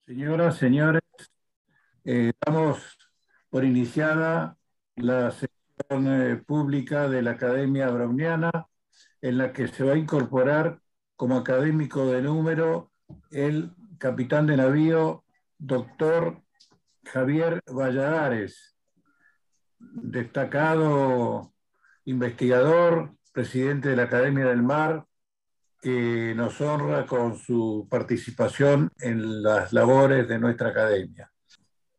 Señoras, señores, damos por iniciada la sesión pública de la Academia Browniana, en la que se va a incorporar como académico de número el capitán de navío, doctor Javier Valladares, destacado investigador, presidente de la Academia del Mar, que nos honra con su participación en las labores de nuestra academia.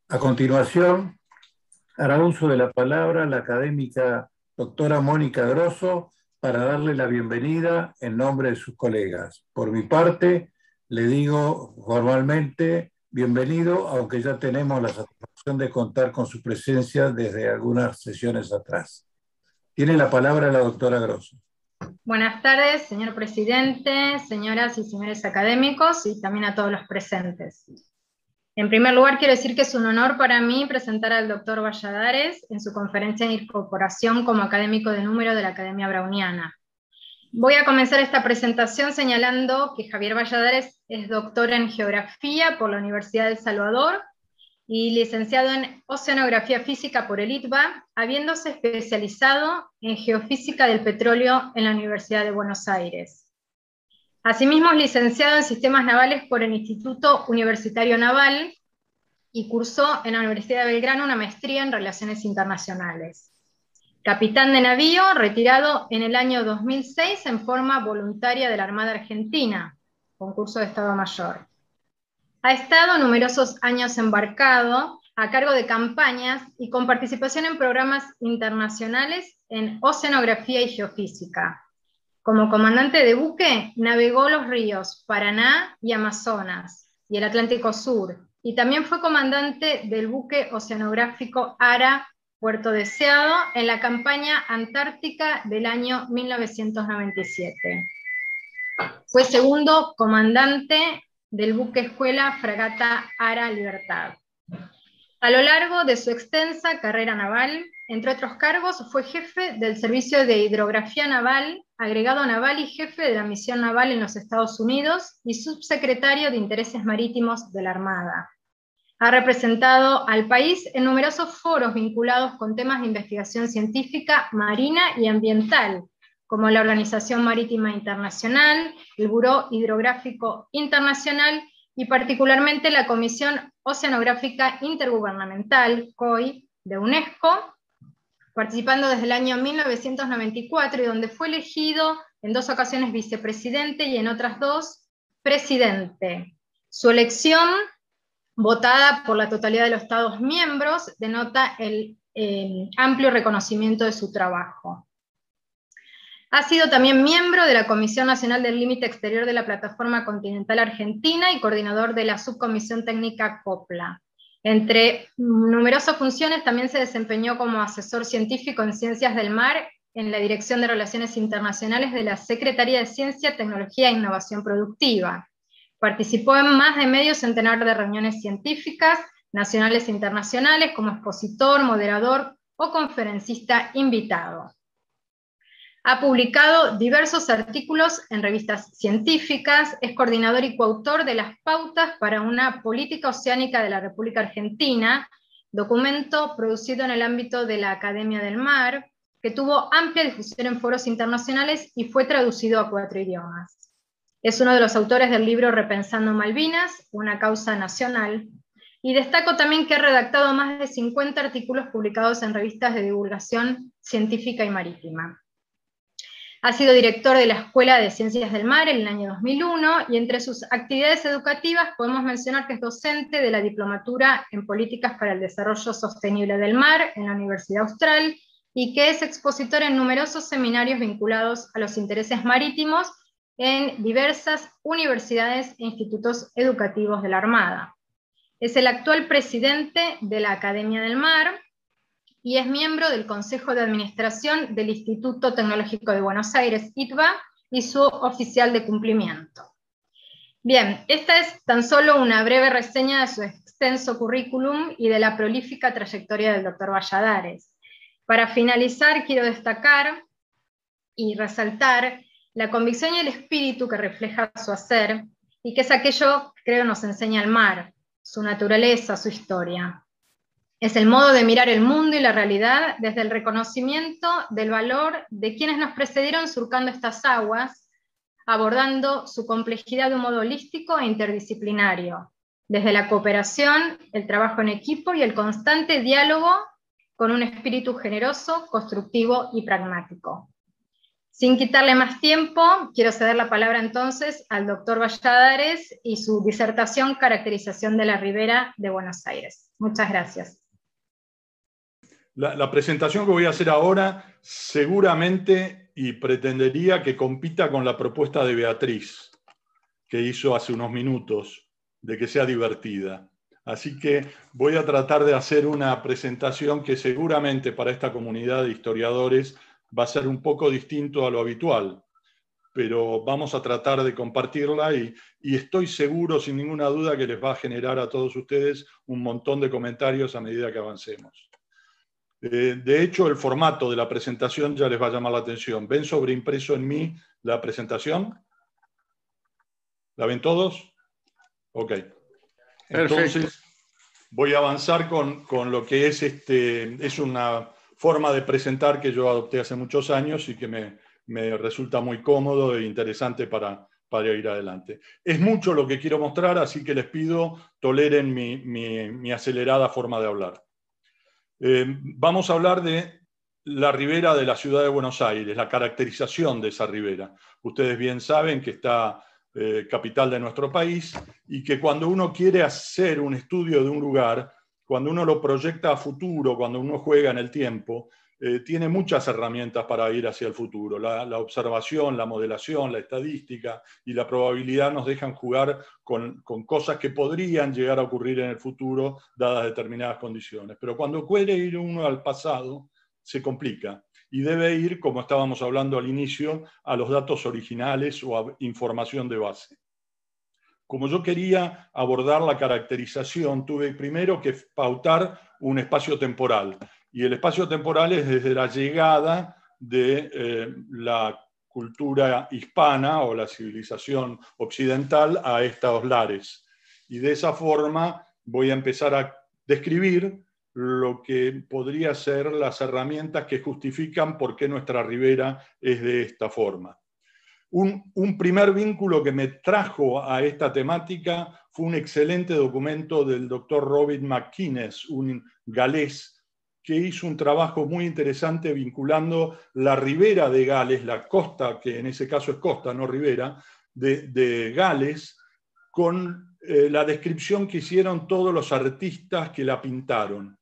A continuación, hará uso de la palabra la académica doctora Mónica Grosso para darle la bienvenida en nombre de sus colegas. Por mi parte, le digo formalmente bienvenido, aunque ya tenemos la satisfacción de contar con su presencia desde algunas sesiones atrás. Tiene la palabra la doctora Grosso. Buenas tardes, señor presidente, señoras y señores académicos y también a todos los presentes. En primer lugar, quiero decir que es un honor para mí presentar al doctor Valladares en su conferencia de incorporación como académico de número de la Academia Browniana. Voy a comenzar esta presentación señalando que Javier Valladares es doctor en Geografía por la Universidad de El Salvador y licenciado en Oceanografía Física por el ITBA, habiéndose especializado en Geofísica del Petróleo en la Universidad de Buenos Aires. Asimismo es licenciado en Sistemas Navales por el Instituto Universitario Naval y cursó en la Universidad de Belgrano una maestría en Relaciones Internacionales. Capitán de navío, retirado en el año 2006 en forma voluntaria de la Armada Argentina, concurso de Estado Mayor. Ha estado numerosos años embarcado, a cargo de campañas y con participación en programas internacionales en oceanografía y geofísica. Como comandante de buque, navegó los ríos Paraná y Amazonas, y el Atlántico Sur, y también fue comandante del buque oceanográfico Ara Puerto Deseado en la campaña antártica del año 1997. Fue segundo comandante del buque escuela fragata Ara Libertad. A lo largo de su extensa carrera naval, entre otros cargos, fue jefe del Servicio de Hidrografía Naval, agregado naval y jefe de la misión naval en los Estados Unidos y subsecretario de Intereses Marítimos de la Armada. Ha representado al país en numerosos foros vinculados con temas de investigación científica, marina y ambiental, como la Organización Marítima Internacional, el Buró Hidrográfico Internacional y particularmente la Comisión Oceanográfica Intergubernamental, COI, de UNESCO, participando desde el año 1994 y donde fue elegido en 2 ocasiones vicepresidente y en otras 2 presidente. Su elección, votada por la totalidad de los Estados miembros, denota el amplio reconocimiento de su trabajo. Ha sido también miembro de la Comisión Nacional del Límite Exterior de la Plataforma Continental Argentina y coordinador de la Subcomisión Técnica COPLA. Entre numerosas funciones también se desempeñó como asesor científico en Ciencias del Mar en la Dirección de Relaciones Internacionales de la Secretaría de Ciencia, Tecnología e Innovación Productiva. Participó en más de medio centenar de reuniones científicas, nacionales e internacionales, como expositor, moderador o conferencista invitado. Ha publicado diversos artículos en revistas científicas, es coordinador y coautor de las pautas para una política oceánica de la República Argentina, documento producido en el ámbito de la Academia del Mar, que tuvo amplia difusión en foros internacionales y fue traducido a 4 idiomas. Es uno de los autores del libro Repensando Malvinas, una causa nacional, y destaco también que ha redactado más de 50 artículos publicados en revistas de divulgación científica y marítima. Ha sido director de la Escuela de Ciencias del Mar en el año 2001 y entre sus actividades educativas podemos mencionar que es docente de la Diplomatura en Políticas para el Desarrollo Sostenible del Mar en la Universidad Austral y que es expositor en numerosos seminarios vinculados a los intereses marítimos en diversas universidades e institutos educativos de la Armada. Es el actual presidente de la Academia del Mar y es miembro del Consejo de Administración del Instituto Tecnológico de Buenos Aires, ITBA, y su oficial de cumplimiento. Bien, esta es tan solo una breve reseña de su extenso currículum y de la prolífica trayectoria del doctor Valladares. Para finalizar, quiero destacar y resaltar la convicción y el espíritu que refleja su hacer, y que es aquello que creo nos enseña el mar, su naturaleza, su historia. Es el modo de mirar el mundo y la realidad desde el reconocimiento del valor de quienes nos precedieron surcando estas aguas, abordando su complejidad de un modo holístico e interdisciplinario, desde la cooperación, el trabajo en equipo y el constante diálogo con un espíritu generoso, constructivo y pragmático. Sin quitarle más tiempo, quiero ceder la palabra entonces al doctor Valladares y su disertación Caracterización de la Ribera de Buenos Aires. Muchas gracias. La presentación que voy a hacer ahora seguramente y pretendería que compita con la propuesta de Beatriz, que hizo hace unos minutos, de que sea divertida. Así que voy a tratar de hacer una presentación que seguramente para esta comunidad de historiadores va a ser un poco distinto a lo habitual, pero vamos a tratar de compartirla y estoy seguro, sin ninguna duda, que les va a generar a todos ustedes un montón de comentarios a medida que avancemos. De hecho, el formato de la presentación ya les va a llamar la atención. ¿Ven sobreimpreso en mí la presentación? ¿La ven todos? Ok. Entonces, perfecto. Voy a avanzar con lo que es una forma de presentar que yo adopté hace muchos años y que me resulta muy cómodo e interesante para ir adelante. Es mucho lo que quiero mostrar, así que les pido toleren mi acelerada forma de hablar. Vamos a hablar de la ribera de la ciudad de Buenos Aires, la caracterización de esa ribera. Ustedes bien saben que está capital de nuestro país y que cuando uno quiere hacer un estudio de un lugar, cuando uno lo proyecta a futuro, cuando uno juega en el tiempo, tiene muchas herramientas para ir hacia el futuro. La observación, la modelación, la estadística y la probabilidad nos dejan jugar con cosas que podrían llegar a ocurrir en el futuro dadas determinadas condiciones. Pero cuando quiere ir uno al pasado, se complica y debe ir, como estábamos hablando al inicio, a los datos originales o a información de base. Como yo quería abordar la caracterización, tuve primero que pautar un espacio temporal. Y el espacio temporal es desde la llegada de la cultura hispana o la civilización occidental a estos lares. Y de esa forma voy a empezar a describir lo que podría ser las herramientas que justifican por qué nuestra ribera es de esta forma. Un primer vínculo que me trajo a esta temática fue un excelente documento del doctor Robin McInnes, un galés, que hizo un trabajo muy interesante vinculando la ribera de Gales, la costa, que en ese caso es costa, no ribera, de Gales, con la descripción que hicieron todos los artistas que la pintaron.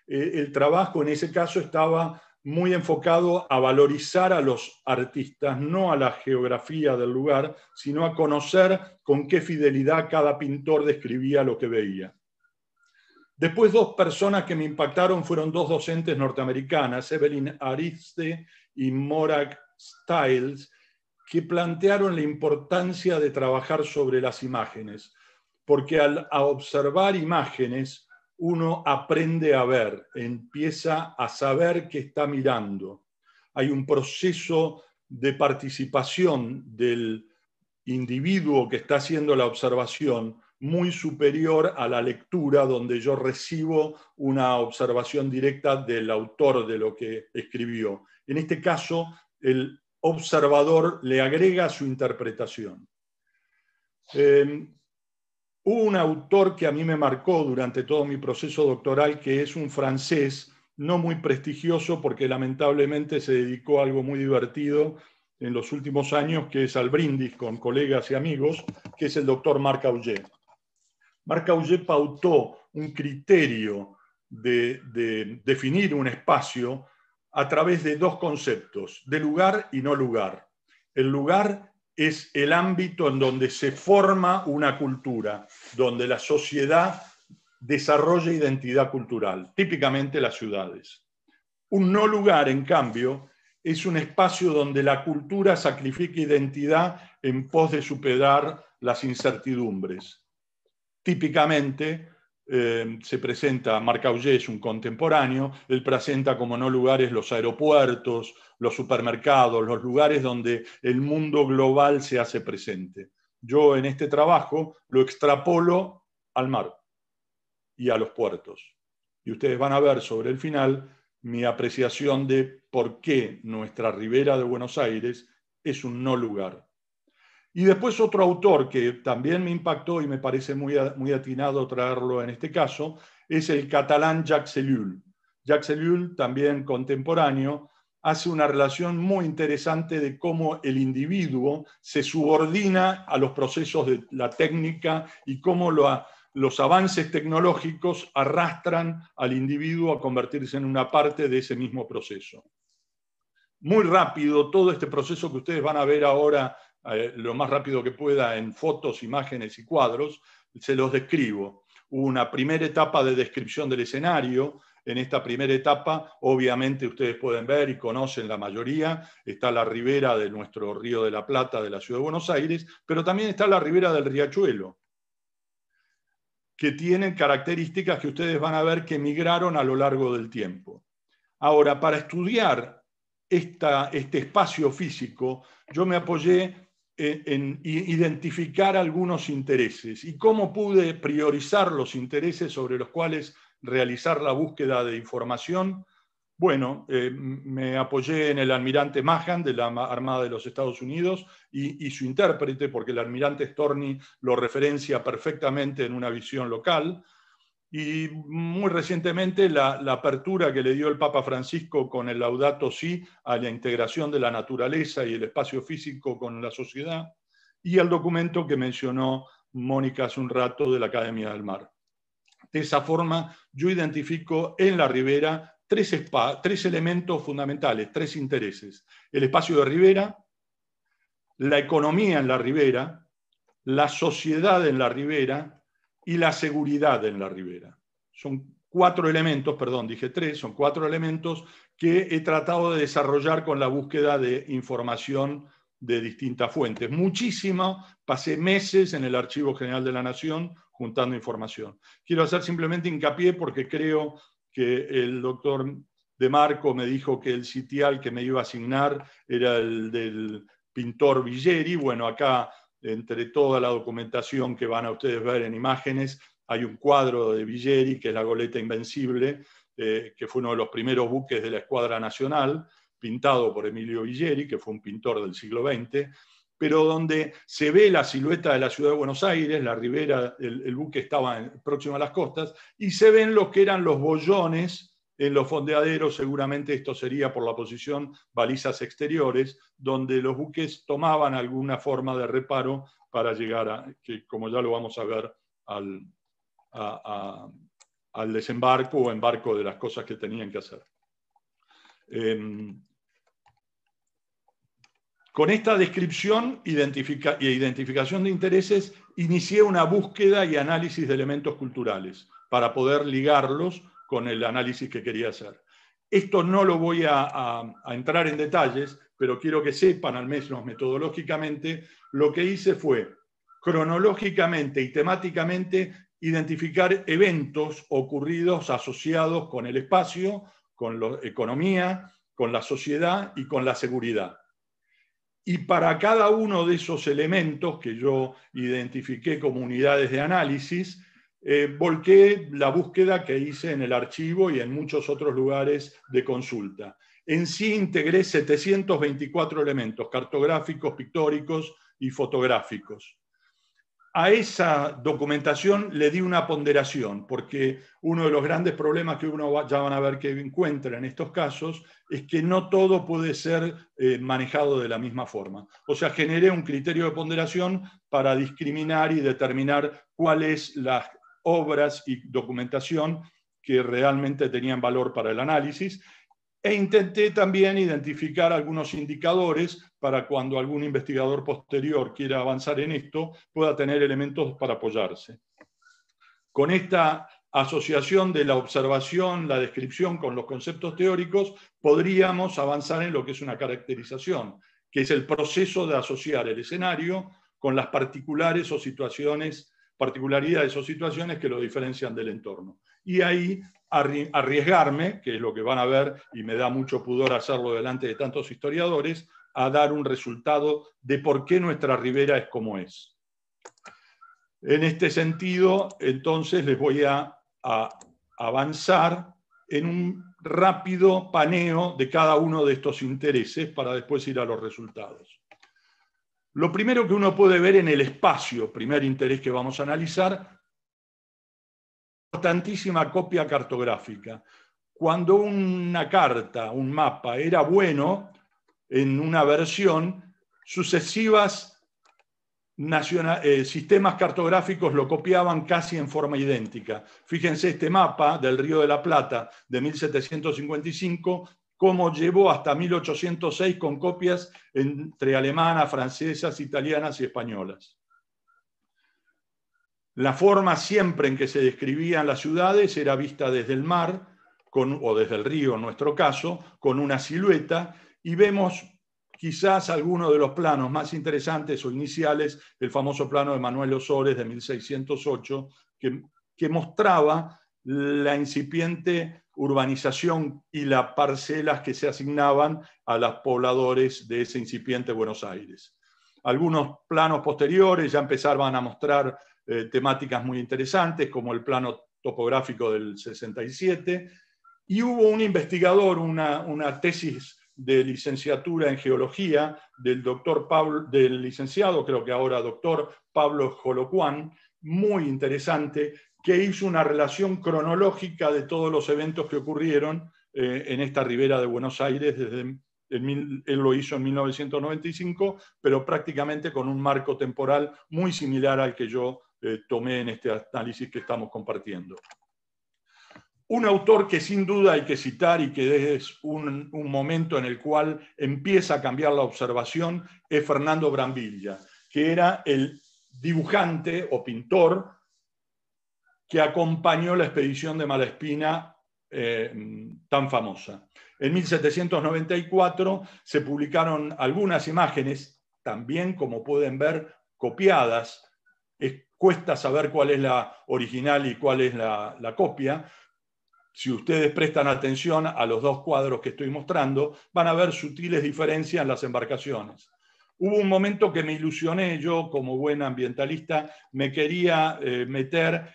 El trabajo en ese caso estaba muy enfocado a valorizar a los artistas, no a la geografía del lugar, sino a conocer con qué fidelidad cada pintor describía lo que veía. Después, dos personas que me impactaron fueron dos docentes norteamericanas, Evelyn Ariste y Morag Stiles, que plantearon la importancia de trabajar sobre las imágenes, porque al observar imágenes uno aprende a ver, empieza a saber qué está mirando. Hay un proceso de participación del individuo que está haciendo la observación muy superior a la lectura, donde yo recibo una observación directa del autor de lo que escribió. En este caso, el observador le agrega su interpretación. Hubo un autor que a mí me marcó durante todo mi proceso doctoral, que es un francés, no muy prestigioso porque lamentablemente se dedicó a algo muy divertido en los últimos años, que es al brindis con colegas y amigos, que es el doctor Marc Augé. Marc Augé pautó un criterio de definir un espacio a través de dos conceptos, de lugar y no lugar. El lugar es el ámbito en donde se forma una cultura, donde la sociedad desarrolla identidad cultural, típicamente las ciudades. Un no lugar, en cambio, es un espacio donde la cultura sacrifica identidad en pos de superar las incertidumbres. Típicamente se presenta, Marc Augé es un contemporáneo, él presenta como no lugares los aeropuertos, los supermercados, los lugares donde el mundo global se hace presente. Yo en este trabajo lo extrapolo al mar. y a los puertos. Y ustedes van a ver sobre el final mi apreciación de por qué nuestra ribera de Buenos Aires es un no lugar. Y después otro autor que también me impactó y me parece muy atinado traerlo en este caso, es el catalán Jacques Ellul. Jacques Ellul, también contemporáneo, hace una relación muy interesante de cómo el individuo se subordina a los procesos de la técnica y cómo los avances tecnológicos arrastran al individuo a convertirse en una parte de ese mismo proceso. Muy rápido, todo este proceso que ustedes van a ver ahora, lo más rápido que pueda en fotos, imágenes y cuadros, se los describo. Hubo una primera etapa de descripción del escenario. En esta primera etapa, obviamente ustedes pueden ver y conocen la mayoría, está la ribera de nuestro Río de la Plata de la Ciudad de Buenos Aires, pero también está la ribera del Riachuelo, que tienen características que ustedes van a ver que migraron a lo largo del tiempo. Ahora, para estudiar este espacio físico, yo me apoyé en identificar algunos intereses y cómo pude priorizar los intereses sobre los cuales realizar la búsqueda de información. Bueno, me apoyé en el almirante Mahan de la Armada de los Estados Unidos y su intérprete, porque el almirante Storni lo referencia perfectamente en una visión local. Y muy recientemente la apertura que le dio el Papa Francisco con el Laudato Si a la integración de la naturaleza y el espacio físico con la sociedad, y el documento que mencionó Mónica hace un rato de la Academia del Mar. De esa forma, yo identifico en la ribera tres elementos fundamentales, tres intereses: el espacio de ribera, la economía en la ribera, la sociedad en la ribera y la seguridad en la ribera. Son cuatro elementos, perdón, dije tres, son cuatro elementos que he tratado de desarrollar con la búsqueda de información de distintas fuentes. Muchísimo, pasé meses en el Archivo General de la Nación juntando información. Quiero hacer simplemente hincapié porque creo que el doctor De Marco me dijo que el sitial que me iba a asignar era el del pintor Villeri. Bueno, acá, entre toda la documentación que van a ustedes ver en imágenes, hay un cuadro de Villeri, que es la goleta Invencible, que fue uno de los primeros buques de la Escuadra Nacional, pintado por Emilio Villeri, que fue un pintor del siglo XX, pero donde se ve la silueta de la Ciudad de Buenos Aires, la ribera, el buque estaba próximo a las costas, y se ven lo que eran los boyones en los fondeaderos. Seguramente esto sería por la posición balizas exteriores, donde los buques tomaban alguna forma de reparo para llegar a, que como ya lo vamos a ver, al desembarco o embarco de las cosas que tenían que hacer. Con esta descripción y identificación de intereses, inicié una búsqueda y análisis de elementos culturales para poder ligarlos con el análisis que quería hacer. Esto no lo voy a entrar en detalles, pero quiero que sepan, al menos metodológicamente, lo que hice fue cronológicamente y temáticamente identificar eventos ocurridos asociados con el espacio, con la economía, con la sociedad y con la seguridad. Y para cada uno de esos elementos que yo identifiqué como unidades de análisis, volqué la búsqueda que hice en el archivo y en muchos otros lugares de consulta. En sí integré 724 elementos cartográficos, pictóricos y fotográficos. A esa documentación le di una ponderación, porque uno de los grandes problemas que uno ya van a ver que encuentra en estos casos es que no todo puede ser manejado de la misma forma. O sea, generé un criterio de ponderación para discriminar y determinar cuáles las obras y documentación que realmente tenían valor para el análisis. E intenté también identificar algunos indicadores para cuando algún investigador posterior quiera avanzar en esto, pueda tener elementos para apoyarse. Con esta asociación de la observación, la descripción con los conceptos teóricos, podríamos avanzar en lo que es una caracterización, que es el proceso de asociar el escenario con las particularidades o situaciones que lo diferencian del entorno. Y ahí arriesgarme, que es lo que van a ver, y me da mucho pudor hacerlo delante de tantos historiadores, a dar un resultado de por qué nuestra ribera es como es. En este sentido, entonces les voy a a avanzar en un rápido paneo de cada uno de estos intereses para después ir a los resultados. Lo primero que uno puede ver en el espacio, primer interés que vamos a analizar, importantísima copia cartográfica. Cuando una carta, un mapa, era bueno en una versión, sucesivas sistemas cartográficos lo copiaban casi en forma idéntica. Fíjense este mapa del Río de la Plata de 1755, cómo llevó hasta 1806 con copias entre alemanas, francesas, italianas y españolas. La forma siempre en que se describían las ciudades era vista desde el mar, o desde el río en nuestro caso, con una silueta, y vemos quizás algunos de los planos más interesantes o iniciales, el famoso plano de Manuel Osores de 1608, que mostraba la incipiente urbanización y las parcelas que se asignaban a los pobladores de ese incipiente Buenos Aires. Algunos planos posteriores ya empezaban a mostrar temáticas muy interesantes, como el plano topográfico del 67, y hubo un investigador, una tesis de licenciatura en geología del licenciado, creo que ahora doctor Pablo Jolocuán, muy interesante, que hizo una relación cronológica de todos los eventos que ocurrieron en esta ribera de Buenos Aires. Él lo hizo en 1995, pero prácticamente con un marco temporal muy similar al que yo tomé en este análisis que estamos compartiendo. Un autor que sin duda hay que citar y que es un momento en el cual empieza a cambiar la observación es Fernando Brambilla, que era el dibujante o pintor que acompañó la expedición de Malaspina tan famosa. En 1794 se publicaron algunas imágenes, también como pueden ver, copiadas. Cuesta saber cuál es la original y cuál es la copia. Si ustedes prestan atención a los dos cuadros que estoy mostrando, van a ver sutiles diferencias en las embarcaciones. Hubo un momento que me ilusioné, yo como buen ambientalista, me quería meter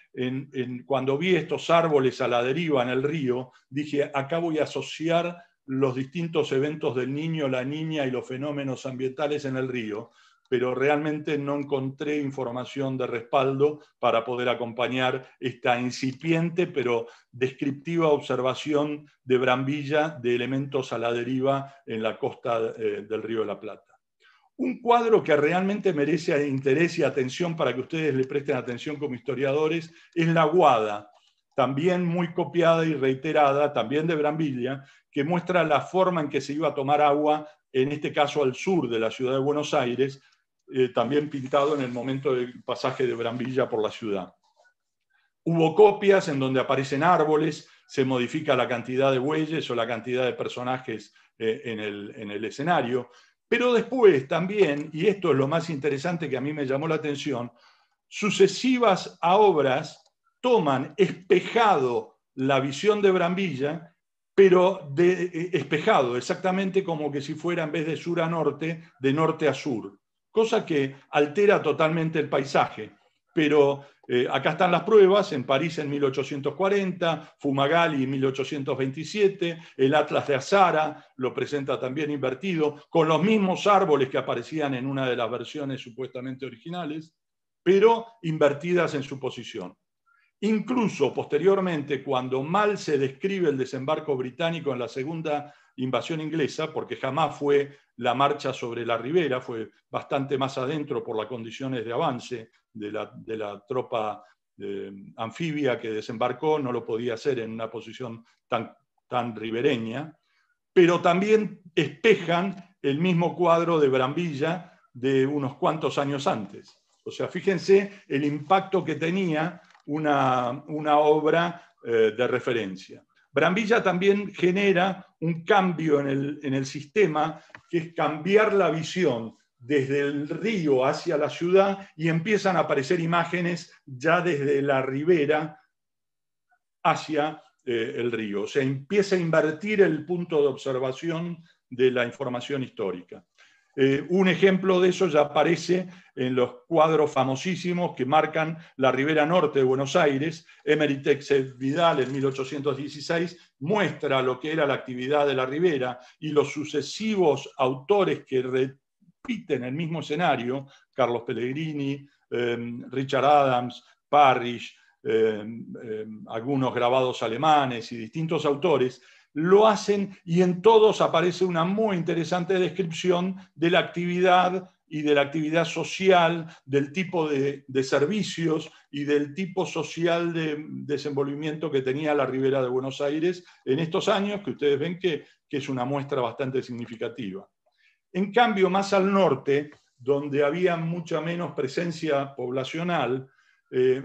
cuando vi estos árboles a la deriva en el río, dije, acá voy a asociar los distintos eventos del niño, la niña y los fenómenos ambientales en el río, pero realmente no encontré información de respaldo para poder acompañar esta incipiente pero descriptiva observación de Brambilla de elementos a la deriva en la costa del Río de la Plata. Un cuadro que realmente merece interés y atención para que ustedes le presten atención como historiadores es La Guada, también muy copiada y reiterada, también de Brambilla, que muestra la forma en que se iba a tomar agua, en este caso al sur de la ciudad de Buenos Aires, también pintado en el momento del pasaje de Brambilla por la ciudad. Hubo copias en donde aparecen árboles, se modifica la cantidad de bueyes o la cantidad de personajes en el escenario, pero después también, y esto es lo más interesante que a mí me llamó la atención, sucesivas obras toman espejado la visión de Brambilla, pero espejado, exactamente como que si fuera en vez de sur a norte, de norte a sur, cosa que altera totalmente el paisaje. Pero acá están las pruebas, en París en 1840, Fumagalli en 1827, el Atlas de Azara lo presenta también invertido, con los mismos árboles que aparecían en una de las versiones supuestamente originales, pero invertidas en su posición. Incluso posteriormente, cuando mal se describe el desembarco británico en la segunda invasión inglesa, porque jamás fue la marcha sobre la ribera, fue bastante más adentro por las condiciones de avance de la tropa anfibia que desembarcó, no lo podía hacer en una posición tan ribereña, pero también espejan el mismo cuadro de Brambilla de unos cuantos años antes. O sea, fíjense el impacto que tenía una obra de referencia. Brambilla también genera un cambio en el sistema, que es cambiar la visión desde el río hacia la ciudad, y empiezan a aparecer imágenes ya desde la ribera hacia el río. O sea, empieza a invertir el punto de observación de la información histórica. Un ejemplo de eso ya aparece en los cuadros famosísimos que marcan la ribera norte de Buenos Aires. Emery Texet Vidal, en 1816, muestra lo que era la actividad de la ribera, y los sucesivos autores que repiten el mismo escenario, Carlos Pellegrini, Richard Adams, Parrish, algunos grabados alemanes y distintos autores, lo hacen, y en todos aparece una muy interesante descripción de la actividad y de la actividad social, del tipo de servicios y del tipo social de desenvolvimiento que tenía la ribera de Buenos Aires en estos años, que ustedes ven que es una muestra bastante significativa. En cambio, más al norte, donde había mucha menos presencia poblacional,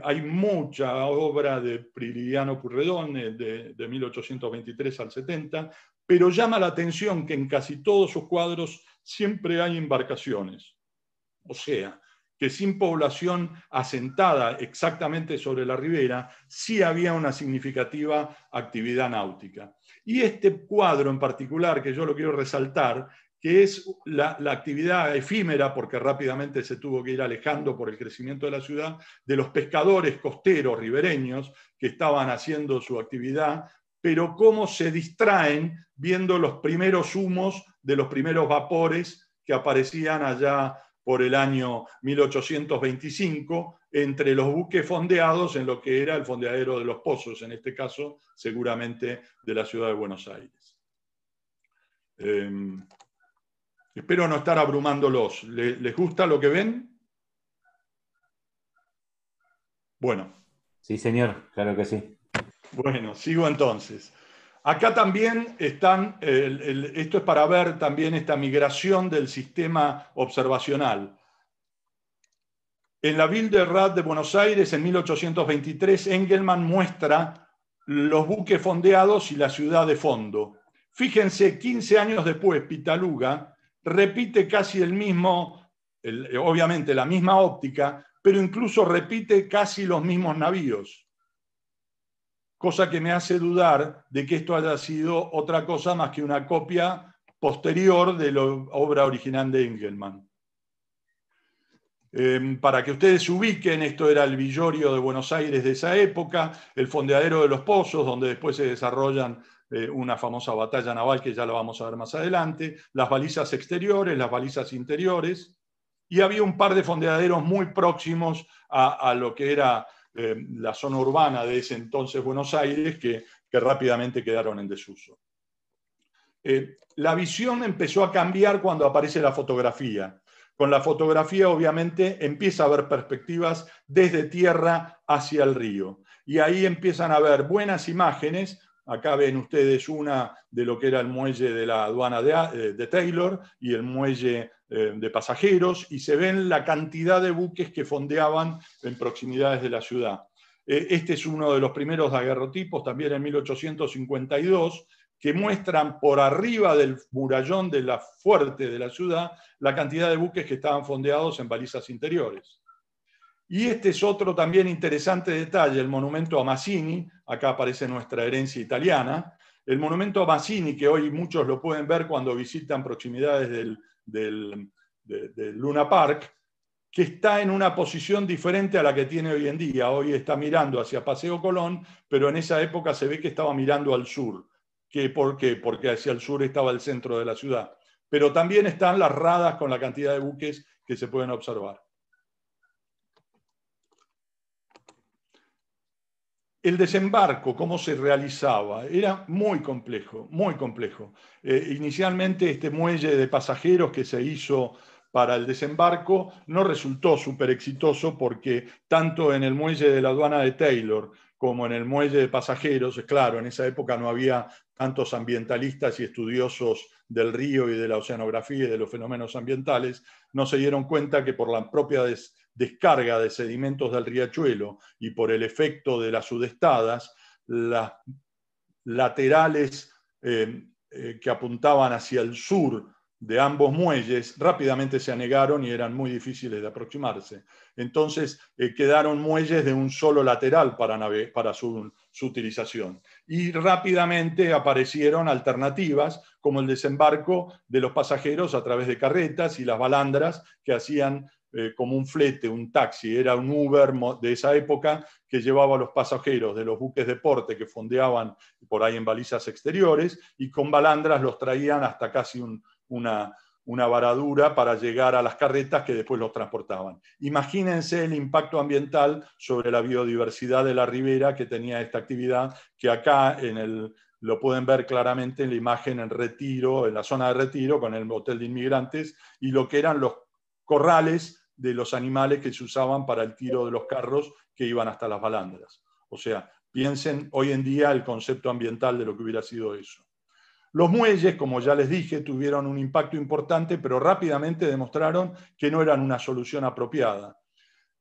hay mucha obra de Prilidiano Pueyrredón de 1823 al 70, pero llama la atención que en casi todos sus cuadros siempre hay embarcaciones. O sea, que sin población asentada exactamente sobre la ribera, sí había una significativa actividad náutica. Y este cuadro en particular, que yo lo quiero resaltar, que es la actividad efímera, porque rápidamente se tuvo que ir alejando por el crecimiento de la ciudad, de los pescadores costeros ribereños que estaban haciendo su actividad, pero cómo se distraen viendo los primeros humos de los primeros vapores que aparecían allá por el año 1825, entre los buques fondeados en lo que era el fondeadero de Los Pozos, en este caso seguramente de la ciudad de Buenos Aires. Espero no estar abrumándolos. ¿Les gusta lo que ven? Bueno. Sí, señor, claro que sí. Bueno, sigo entonces. Acá también están, esto es para ver también esta migración del sistema observacional. En la Ville de Rat de Buenos Aires, en 1823, Engelmann muestra los buques fondeados y la ciudad de fondo. Fíjense, 15 años después, Pitaluga repite casi el mismo, obviamente la misma óptica, pero incluso repite casi los mismos navíos. Cosa que me hace dudar de que esto haya sido otra cosa más que una copia posterior de la obra original de Engelmann. Para que ustedes se ubiquen, esto era el Villorio de Buenos Aires de esa época, el fondeadero de Los Pozos, donde después se desarrollan una famosa batalla naval que ya la vamos a ver más adelante, las balizas exteriores, las balizas interiores, y había un par de fondeaderos muy próximos a lo que era la zona urbana de ese entonces Buenos Aires, que rápidamente quedaron en desuso. La visión empezó a cambiar cuando aparece la fotografía. Con la fotografía, obviamente, empieza a haber perspectivas desde tierra hacia el río. Y ahí empiezan a haber buenas imágenes. Acá ven ustedes una de lo que era el muelle de la aduana de Taylor y el muelle de pasajeros, y se ven la cantidad de buques que fondeaban en proximidades de la ciudad. Este es uno de los primeros daguerrotipos, también en 1852, que muestran por arriba del murallón de la fuerte de la ciudad la cantidad de buques que estaban fondeados en balizas interiores. Y este es otro también interesante detalle, el monumento a Mazzini. Acá aparece nuestra herencia italiana. El monumento a Mazzini, que hoy muchos lo pueden ver cuando visitan proximidades del Luna Park, que está en una posición diferente a la que tiene hoy en día. Hoy está mirando hacia Paseo Colón, pero en esa época se ve que estaba mirando al sur. ¿Por qué? Porque hacia el sur estaba el centro de la ciudad. Pero también están las radas con la cantidad de buques que se pueden observar. El desembarco, ¿cómo se realizaba? Era muy complejo, muy complejo. Inicialmente este muelle de pasajeros que se hizo para el desembarco no resultó súper exitoso, porque tanto en el muelle de la aduana de Taylor como en el muelle de pasajeros, claro, en esa época no había tantos ambientalistas y estudiosos del río y de la oceanografía y de los fenómenos ambientales, no se dieron cuenta que por la propia descarga de sedimentos del riachuelo y por el efecto de las sudestadas, las laterales que apuntaban hacia el sur de ambos muelles rápidamente se anegaron y eran muy difíciles de aproximarse. Entonces quedaron muelles de un solo lateral para su su utilización. Y rápidamente aparecieron alternativas, como el desembarco de los pasajeros a través de carretas y las balandras que hacían como un flete, un taxi. Era un Uber de esa época que llevaba a los pasajeros de los buques de porte que fondeaban por ahí en balizas exteriores, y con balandras los traían hasta casi una varadura para llegar a las carretas que después los transportaban. Imagínense el impacto ambiental sobre la biodiversidad de la ribera que tenía esta actividad, que acá lo pueden ver claramente en la imagen en Retiro, en la zona de Retiro, con el hotel de inmigrantes, y lo que eran los corrales de los animales que se usaban para el tiro de los carros que iban hasta las balandras. O sea, piensen hoy en día el concepto ambiental de lo que hubiera sido eso. Los muelles, como ya les dije, tuvieron un impacto importante, pero rápidamente demostraron que no eran una solución apropiada.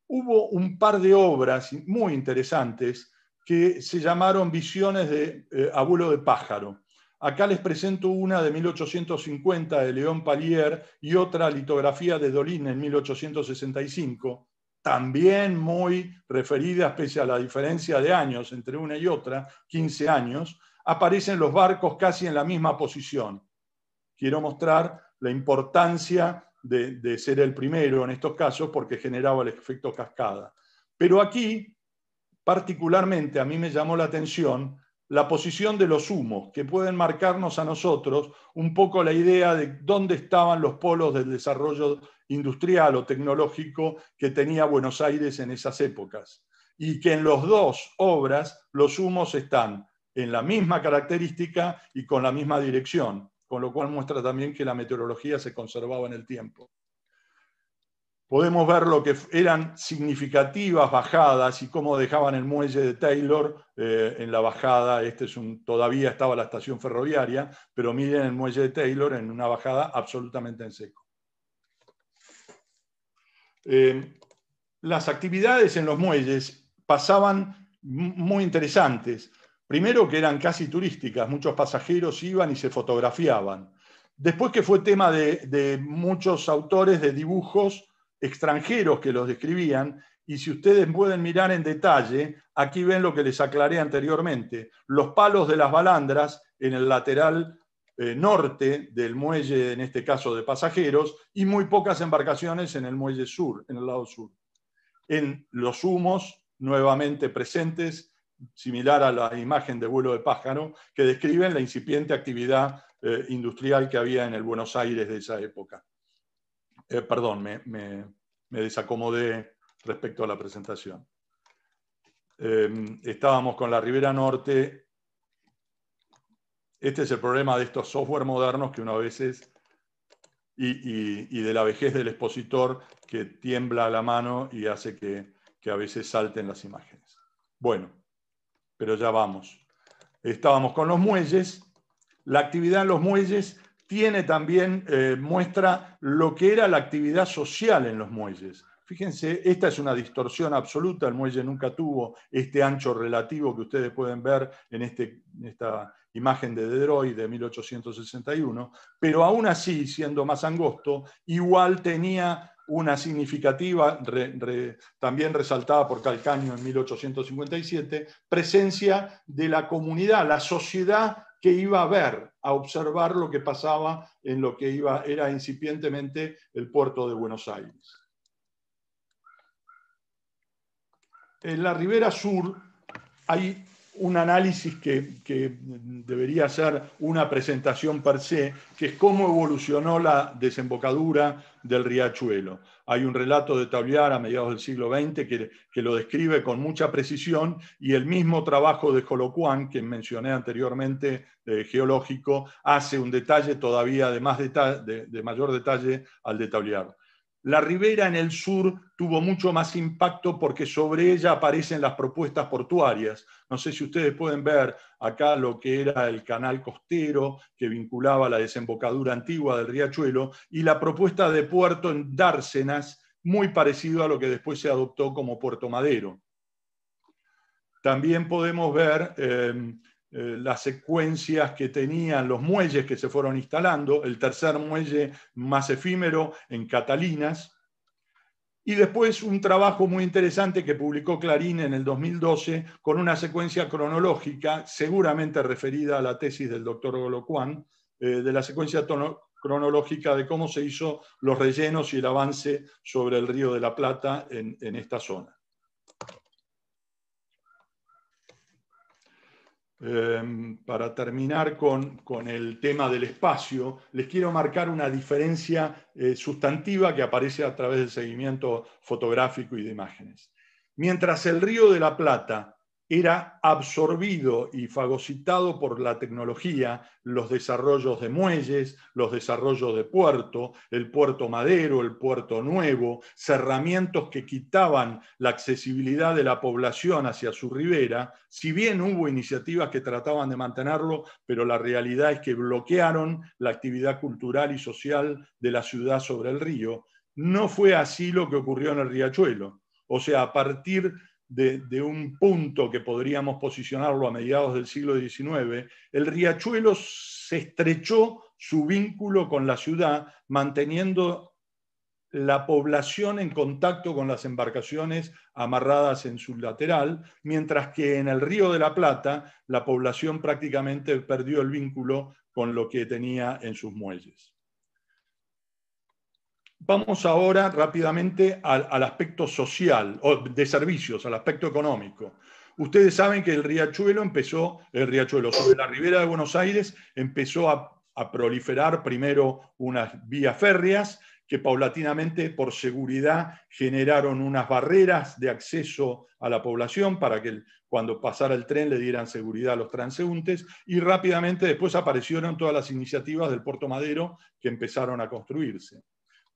Hubo un par de obras muy interesantes que se llamaron Visiones de abuelo de pájaro. Acá les presento una de 1850 de León Pallier y otra litografía de Dolin en 1865, también muy referidas, pese a la diferencia de años entre una y otra, 15 años, aparecen los barcos casi en la misma posición. Quiero mostrar la importancia de ser el primero en estos casos porque generaba el efecto cascada. Pero aquí, particularmente, a mí me llamó la atención la posición de los humos, que pueden marcarnos a nosotros un poco la idea de dónde estaban los polos del desarrollo industrial o tecnológico que tenía Buenos Aires en esas épocas. Y que en las dos obras los humos están en la misma característica y con la misma dirección, con lo cual muestra también que la meteorología se conservaba en el tiempo. Podemos ver lo que eran significativas bajadas y cómo dejaban el muelle de Taylor en la bajada. Todavía estaba la estación ferroviaria, pero miren el muelle de Taylor en una bajada absolutamente en seco. Las actividades en los muelles pasaban muy interesantes. Primero, que eran casi turísticas, muchos pasajeros iban y se fotografiaban. Después, que fue tema de muchos autores de dibujos extranjeros que los describían, y si ustedes pueden mirar en detalle, aquí ven lo que les aclaré anteriormente, los palos de las balandras en el lateral norte del muelle, en este caso de pasajeros, y muy pocas embarcaciones en el muelle sur, en el lado sur. En los humos, nuevamente presentes, similar a la imagen de vuelo de pájaro, que describen la incipiente actividad industrial que había en el Buenos Aires de esa época. Perdón, me desacomodé respecto a la presentación. Estábamos con la Ribera Norte. Este es el problema de estos software modernos que uno a veces, y de la vejez del expositor, que tiembla la mano y hace que a veces salten las imágenes. Bueno, pero ya vamos. Estábamos con los muelles. La actividad en los muelles tiene también, muestra lo que era la actividad social en los muelles. Fíjense, esta es una distorsión absoluta, el muelle nunca tuvo este ancho relativo que ustedes pueden ver en esta imagen de Dedroy de 1861, pero aún así, siendo más angosto, igual tenía una significativa, también resaltada por Calcaño en 1857, presencia de la comunidad, la sociedad que iba a ver, a observar lo que pasaba en lo que era incipientemente el puerto de Buenos Aires. En la ribera sur hay un análisis que debería ser una presentación per se, que es cómo evolucionó la desembocadura del riachuelo. Hay un relato de Tauliar a mediados del siglo XX que lo describe con mucha precisión, y el mismo trabajo de Jolocuán, que mencioné anteriormente, geológico, hace un detalle todavía de mayor detalle al de Tauliar. La ribera en el sur tuvo mucho más impacto porque sobre ella aparecen las propuestas portuarias. No sé si ustedes pueden ver acá lo que era el canal costero que vinculaba la desembocadura antigua del riachuelo y la propuesta de puerto en Dársenas, muy parecido a lo que después se adoptó como Puerto Madero. También podemos ver las secuencias que tenían los muelles que se fueron instalando, el tercer muelle más efímero en Catalinas, Y después un trabajo muy interesante que publicó Clarín en el 2012 con una secuencia cronológica, seguramente referida a la tesis del doctor Golocuán, de la secuencia cronológica de cómo se hizo los rellenos y el avance sobre el Río de la Plata en esta zona. Para terminar con el tema del espacio, les quiero marcar una diferencia sustantiva que aparece a través del seguimiento fotográfico y de imágenes. Mientras el Río de la Plata era absorbido y fagocitado por la tecnología, los desarrollos de muelles, los desarrollos de puerto, el puerto Madero, el puerto Nuevo, cerramientos que quitaban la accesibilidad de la población hacia su ribera. Si bien hubo iniciativas que trataban de mantenerlo, pero la realidad es que bloquearon la actividad cultural y social de la ciudad sobre el río. No fue así lo que ocurrió en el Riachuelo. O sea, a partir de un punto que podríamos posicionarlo a mediados del siglo XIX, el Riachuelo se estrechó su vínculo con la ciudad, manteniendo la población en contacto con las embarcaciones amarradas en su lateral, mientras que en el Río de la Plata la población prácticamente perdió el vínculo con lo que tenía en sus muelles. Vamos ahora rápidamente al aspecto social, o de servicios, al aspecto económico. Ustedes saben que el Riachuelo sobre la ribera de Buenos Aires empezó a proliferar primero unas vías férreas que paulatinamente por seguridad generaron unas barreras de acceso a la población para que cuando pasara el tren le dieran seguridad a los transeúntes, y rápidamente después aparecieron todas las iniciativas del Puerto Madero que empezaron a construirse.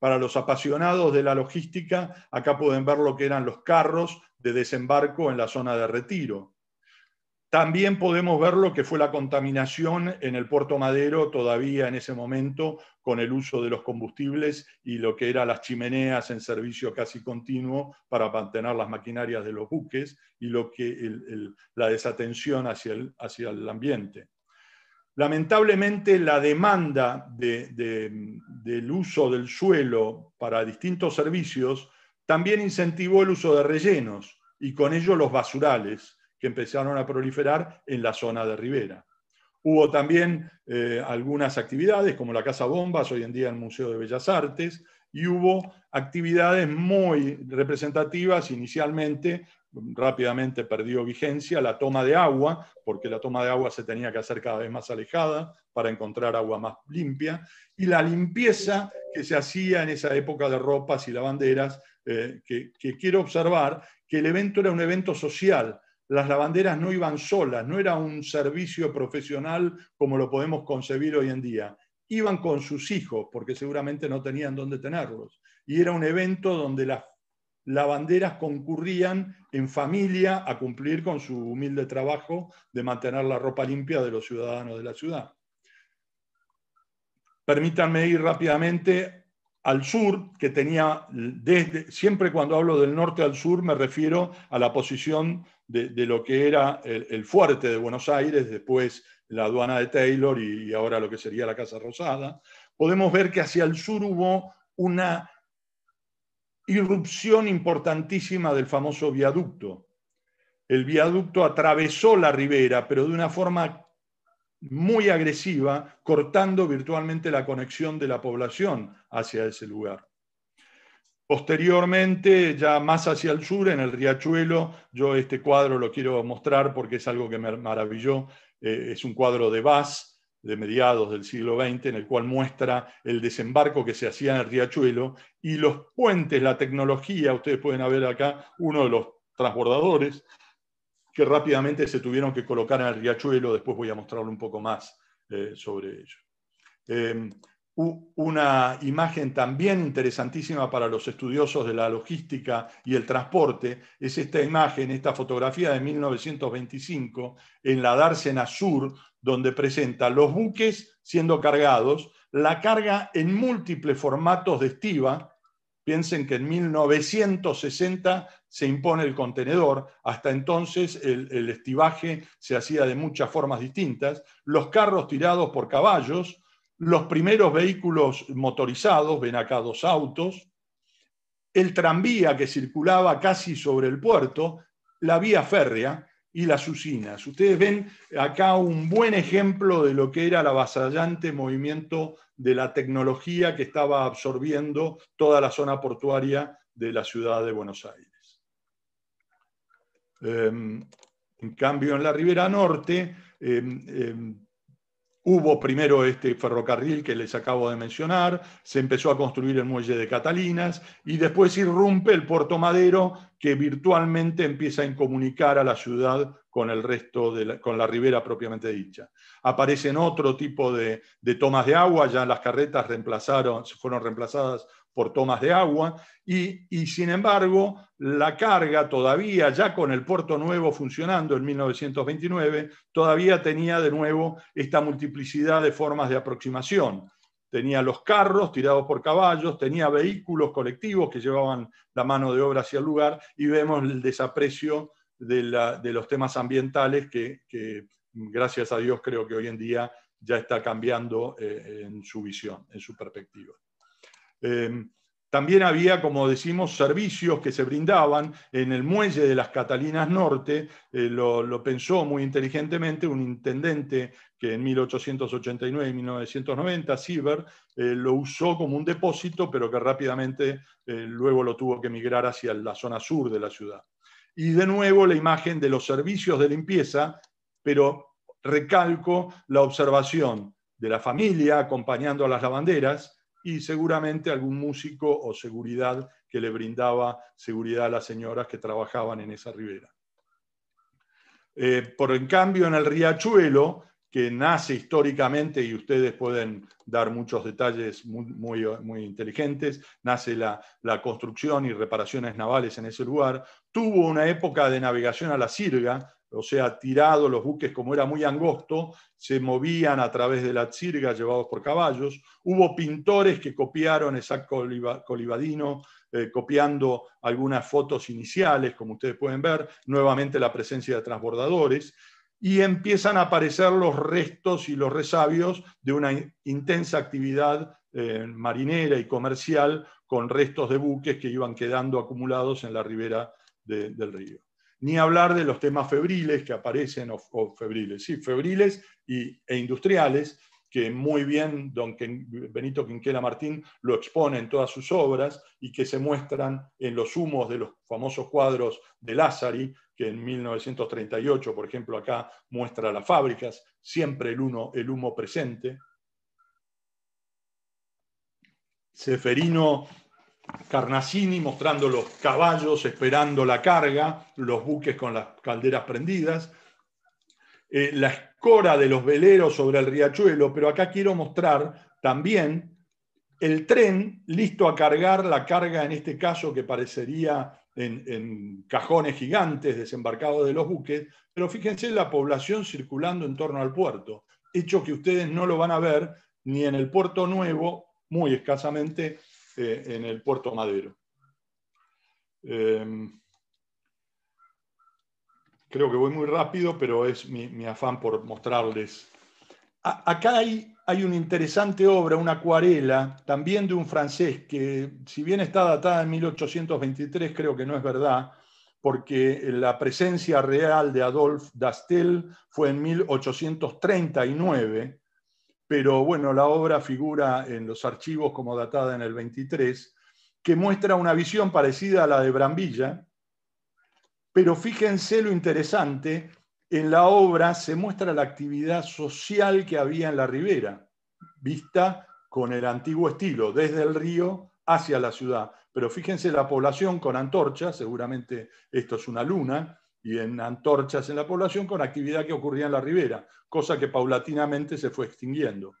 Para los apasionados de la logística, acá pueden ver lo que eran los carros de desembarco en la zona de retiro. También podemos ver lo que fue la contaminación en el Puerto Madero todavía en ese momento con el uso de los combustibles y lo que eran las chimeneas en servicio casi continuo para mantener las maquinarias de los buques y lo que la desatención hacia el ambiente. Lamentablemente, la demanda del uso del suelo para distintos servicios también incentivó el uso de rellenos y con ello los basurales que empezaron a proliferar en la zona de ribera. Hubo también algunas actividades como la Casa Bombas, hoy en día el Museo de Bellas Artes, y hubo actividades muy representativas inicialmente. Rápidamente perdió vigencia la toma de agua, porque la toma de agua se tenía que hacer cada vez más alejada para encontrar agua más limpia, y la limpieza que se hacía en esa época de ropas y lavanderas, que quiero observar que el evento era un evento social. Las lavanderas no iban solas, no era un servicio profesional como lo podemos concebir hoy en día. Iban con sus hijos, porque seguramente no tenían dónde tenerlos. Y era un evento donde las lavanderas concurrían en familia a cumplir con su humilde trabajo de mantener la ropa limpia de los ciudadanos de la ciudad. Permítanme ir rápidamente al sur, que tenía, siempre cuando hablo del norte al sur me refiero a la posición de lo que era el fuerte de Buenos Aires, después la aduana de Taylor y ahora lo que sería la Casa Rosada. Podemos ver que hacia el sur hubo una irrupción importantísima del famoso viaducto. El viaducto atravesó la ribera, pero de una forma muy agresiva, cortando virtualmente la conexión de la población hacia ese lugar. Posteriormente, ya más hacia el sur, en el Riachuelo, yo este cuadro lo quiero mostrar porque es algo que me maravilló. Es un cuadro de Bass, de mediados del siglo XX, en el cual muestra el desembarco que se hacía en el Riachuelo y los puentes, la tecnología. Ustedes pueden ver acá uno de los transbordadores que rápidamente se tuvieron que colocar en el Riachuelo. Después voy a mostrarle un poco más sobre ello. Una imagen también interesantísima para los estudiosos de la logística y el transporte es esta imagen, esta fotografía de 1925 en la Dársena Sur, donde presenta los buques siendo cargados, la carga en múltiples formatos de estiva. Piensen que en 1960 se impone el contenedor, hasta entonces el estivaje se hacía de muchas formas distintas, los carros tirados por caballos, los primeros vehículos motorizados, ven acá dos autos, el tranvía que circulaba casi sobre el puerto, la vía férrea y las usinas. Ustedes ven acá un buen ejemplo de lo que era el avasallante movimiento de la tecnología que estaba absorbiendo toda la zona portuaria de la ciudad de Buenos Aires. En cambio, en la Ribera Norte, hubo primero este ferrocarril que les acabo de mencionar, se empezó a construir el muelle de Catalinas y después irrumpe el Puerto Madero, que virtualmente empieza a incomunicar a la ciudad con el resto, con la ribera propiamente dicha. Aparecen otro tipo de tomas de agua, ya las carretas fueron reemplazadas por tomas de agua, y sin embargo, la carga todavía, ya con el Puerto Nuevo funcionando en 1929, todavía tenía de nuevo esta multiplicidad de formas de aproximación. Tenía los carros tirados por caballos, tenía vehículos colectivos que llevaban la mano de obra hacia el lugar, y vemos el desaprecio de los temas ambientales que, gracias a Dios, creo que hoy en día ya está cambiando en su visión, en su perspectiva. También había, como decimos, servicios que se brindaban en el muelle de las Catalinas Norte. Lo pensó muy inteligentemente un intendente que en 1889 y 1990, Sieber, lo usó como un depósito, pero que rápidamente luego lo tuvo que migrar hacia la zona sur de la ciudad. Y de nuevo la imagen de los servicios de limpieza, pero recalco la observación de la familia acompañando a las lavanderas, y seguramente algún músico o seguridad que le brindaba seguridad a las señoras que trabajaban en esa ribera. Por en cambio, en el Riachuelo, que nace históricamente, y ustedes pueden dar muchos detalles muy inteligentes, nace la construcción y reparaciones navales en ese lugar, tuvo una época de navegación a la sirga, o sea, tirados los buques, como era muy angosto, se movían a través de la sirga llevados por caballos. Hubo pintores que copiaron Isaac Colibadino, copiando algunas fotos iniciales, como ustedes pueden ver, nuevamente la presencia de transbordadores, y empiezan a aparecer los restos y los resabios de una intensa actividad marinera y comercial con restos de buques que iban quedando acumulados en la ribera del río. Ni hablar de los temas febriles que aparecen, febriles e industriales, que muy bien don Benito Quinquela Martín lo expone en todas sus obras y que se muestran en los humos de los famosos cuadros de Lázari, que en 1938, por ejemplo, acá muestra las fábricas, siempre el humo presente. Seferino Carnacini mostrando los caballos esperando la carga, los buques con las calderas prendidas, la escora de los veleros sobre el riachuelo, pero acá quiero mostrar también el tren listo a cargar la carga, en este caso que parecería en cajones gigantes desembarcados de los buques, pero fíjense la población circulando en torno al puerto, hecho que ustedes no lo van a ver ni en el Puerto Nuevo, muy escasamente en el Puerto Madero. Creo que voy muy rápido, pero es mi afán por mostrarles. Acá hay una interesante obra, una acuarela, también de un francés, que si bien está datada en 1823, creo que no es verdad, porque la presencia real de Adolphe d'Astel fue en 1839, pero bueno, la obra figura en los archivos como datada en el 23, que muestra una visión parecida a la de Brambilla, pero fíjense lo interesante, en la obra se muestra la actividad social que había en la ribera, vista con el antiguo estilo, desde el río hacia la ciudad. Pero fíjense la población con antorchas, seguramente esto es una luna, y en antorchas en la población con actividad que ocurría en la ribera, cosa que paulatinamente se fue extinguiendo.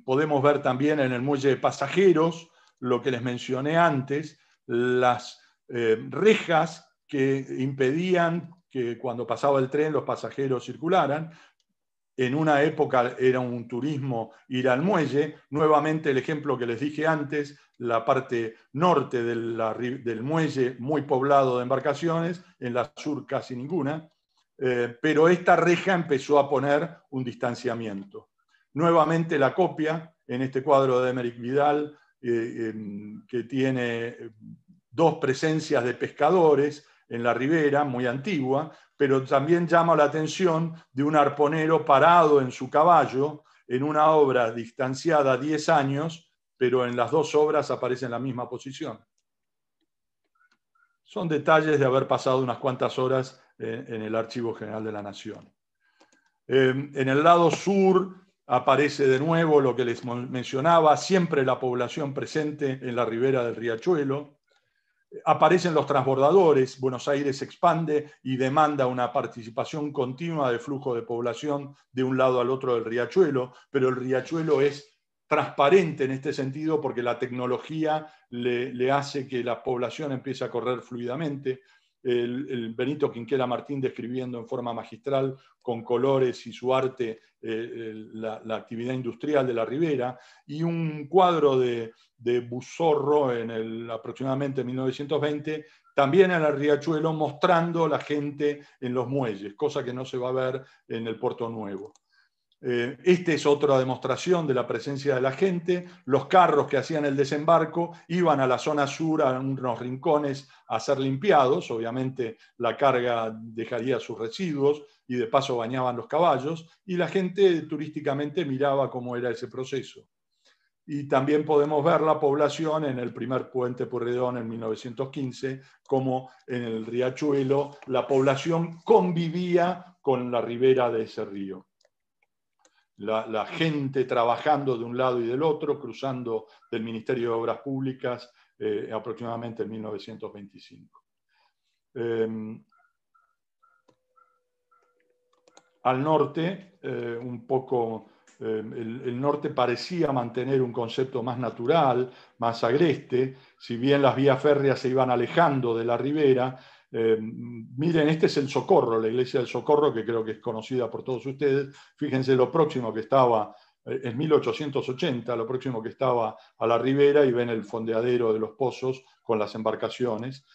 Podemos ver también en el muelle de pasajeros, lo que les mencioné antes, las rejas que impedían que cuando pasaba el tren los pasajeros circularan. En una época era un turismo ir al muelle. Nuevamente el ejemplo que les dije antes, la parte norte del muelle muy poblado de embarcaciones, en la sur casi ninguna, pero esta reja empezó a poner un distanciamiento. Nuevamente la copia, en este cuadro de Émeric Vidal, que tiene 2 presencias de pescadores en la ribera, muy antigua, pero también llama la atención de un arponero parado en su caballo en una obra distanciada 10 años, pero en las 2 obras aparece en la misma posición. Son detalles de haber pasado unas cuantas horas en el Archivo General de la Nación. En el lado sur aparece de nuevo lo que les mencionaba, siempre la población presente en la ribera del riachuelo. Aparecen los transbordadores, Buenos Aires se expande y demanda una participación continua de flujo de población de un lado al otro del riachuelo, pero el riachuelo es transparente en este sentido porque la tecnología le hace que la población empiece a correr fluidamente. El Benito Quinquela Martín describiendo en forma magistral con colores y su arte la actividad industrial de la ribera, y un cuadro de Busorro en aproximadamente 1920, también en el riachuelo, mostrando la gente en los muelles, cosa que no se va a ver en el Puerto Nuevo. Esta es otra demostración de la presencia de la gente. Los carros que hacían el desembarco iban a la zona sur, a unos rincones, a ser limpiados. Obviamente la carga dejaría sus residuos y de paso bañaban los caballos, y la gente turísticamente miraba cómo era ese proceso. Y también podemos ver la población en el primer puente Pueyrredón en 1915, como en el riachuelo la población convivía con la ribera de ese río. La gente trabajando de un lado y del otro, cruzando del Ministerio de Obras Públicas aproximadamente en 1925. Al norte, un poco, el norte parecía mantener un concepto más natural, más agreste, si bien las vías férreas se iban alejando de la ribera. Miren, este es el Socorro, la iglesia del Socorro, que creo que es conocida por todos ustedes. Fíjense lo próximo que estaba, en 1880, lo próximo que estaba a la ribera, y ven el fondeadero de los pozos con las embarcaciones.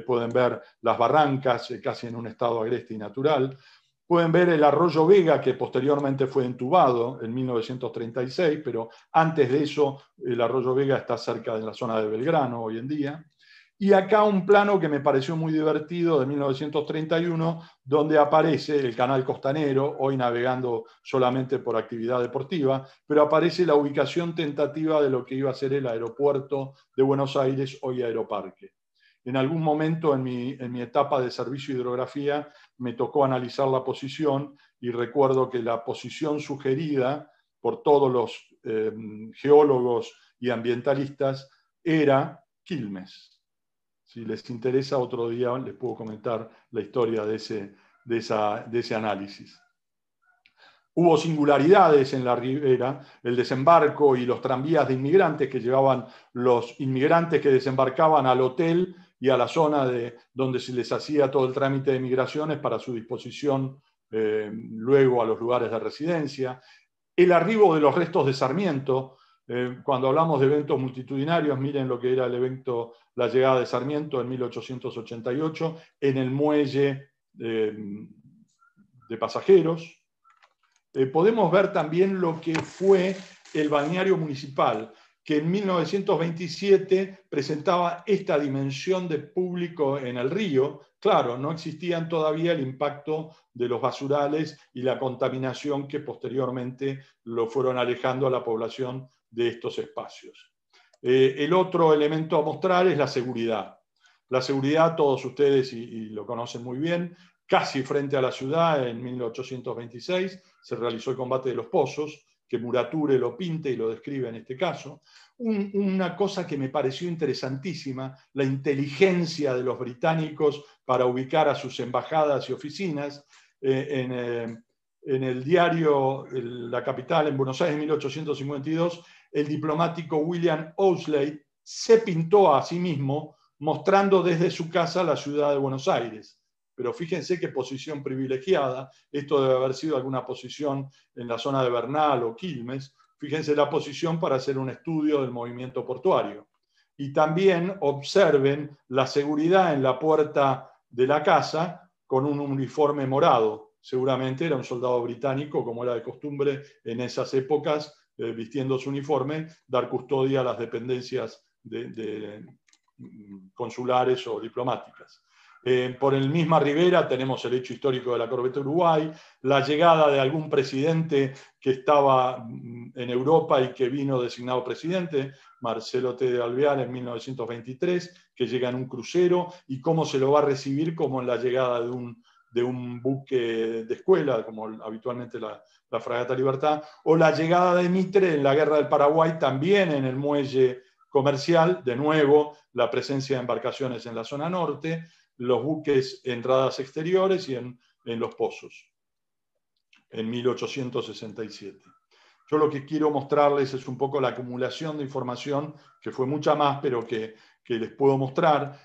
Pueden ver las barrancas, casi en un estado agreste y natural. Pueden ver el arroyo Vega, que posteriormente fue entubado en 1936, pero antes de eso el arroyo Vega está cerca de la zona de Belgrano hoy en día. Y acá un plano que me pareció muy divertido de 1931, donde aparece el canal costanero, hoy navegando solamente por actividad deportiva, pero aparece la ubicación tentativa de lo que iba a ser el aeropuerto de Buenos Aires, hoy Aeroparque. En algún momento en mi etapa de servicio de hidrografía me tocó analizar la posición, y recuerdo que la posición sugerida por todos los geólogos y ambientalistas era Quilmes. Si les interesa, otro día les puedo comentar la historia de ese análisis. Hubo singularidades en la ribera, el desembarco y los tranvías de inmigrantes que llevaban los inmigrantes que desembarcaban al hotel y a la zona donde se les hacía todo el trámite de migraciones para su disposición luego a los lugares de residencia. El arribo de los restos de Sarmiento. Cuando hablamos de eventos multitudinarios, miren lo que era el evento, la llegada de Sarmiento en 1888 en el muelle de pasajeros. Podemos ver también lo que fue el balneario municipal, que en 1927 presentaba esta dimensión de público en el río. Claro, no existían todavía el impacto de los basurales y la contaminación que posteriormente lo fueron alejando a la población de estos espacios. El otro elemento a mostrar es la seguridad. La seguridad, todos ustedes y lo conocen muy bien, casi frente a la ciudad en 1826 se realizó el combate de los pozos, que Murature lo pinta y lo describe en este caso. Una cosa que me pareció interesantísima, la inteligencia de los británicos para ubicar a sus embajadas y oficinas. En el diario La Capital, en Buenos Aires, en 1852, el diplomático William Owsley se pintó a sí mismo mostrando desde su casa la ciudad de Buenos Aires. Pero fíjense qué posición privilegiada. Esto debe haber sido alguna posición en la zona de Bernal o Quilmes. Fíjense la posición para hacer un estudio del movimiento portuario. Y también observen la seguridad en la puerta de la casa con un uniforme morado. Seguramente era un soldado británico, como era de costumbre en esas épocas, vistiendo su uniforme, dar custodia a las dependencias consulares o diplomáticas. Por el misma ribera tenemos el hecho histórico de la corbeta Uruguay, la llegada de algún presidente que estaba en Europa y que vino designado presidente, Marcelo T. de Alvear en 1923, que llega en un crucero, y cómo se lo va a recibir como en la llegada de un buque de escuela, como habitualmente la Fragata Libertad, o la llegada de Mitre en la Guerra del Paraguay, también en el muelle comercial, de nuevo la presencia de embarcaciones en la zona norte, los buques en radas exteriores y en los pozos, en 1867. Yo lo que quiero mostrarles es un poco la acumulación de información, que fue mucha más, pero que les puedo mostrar.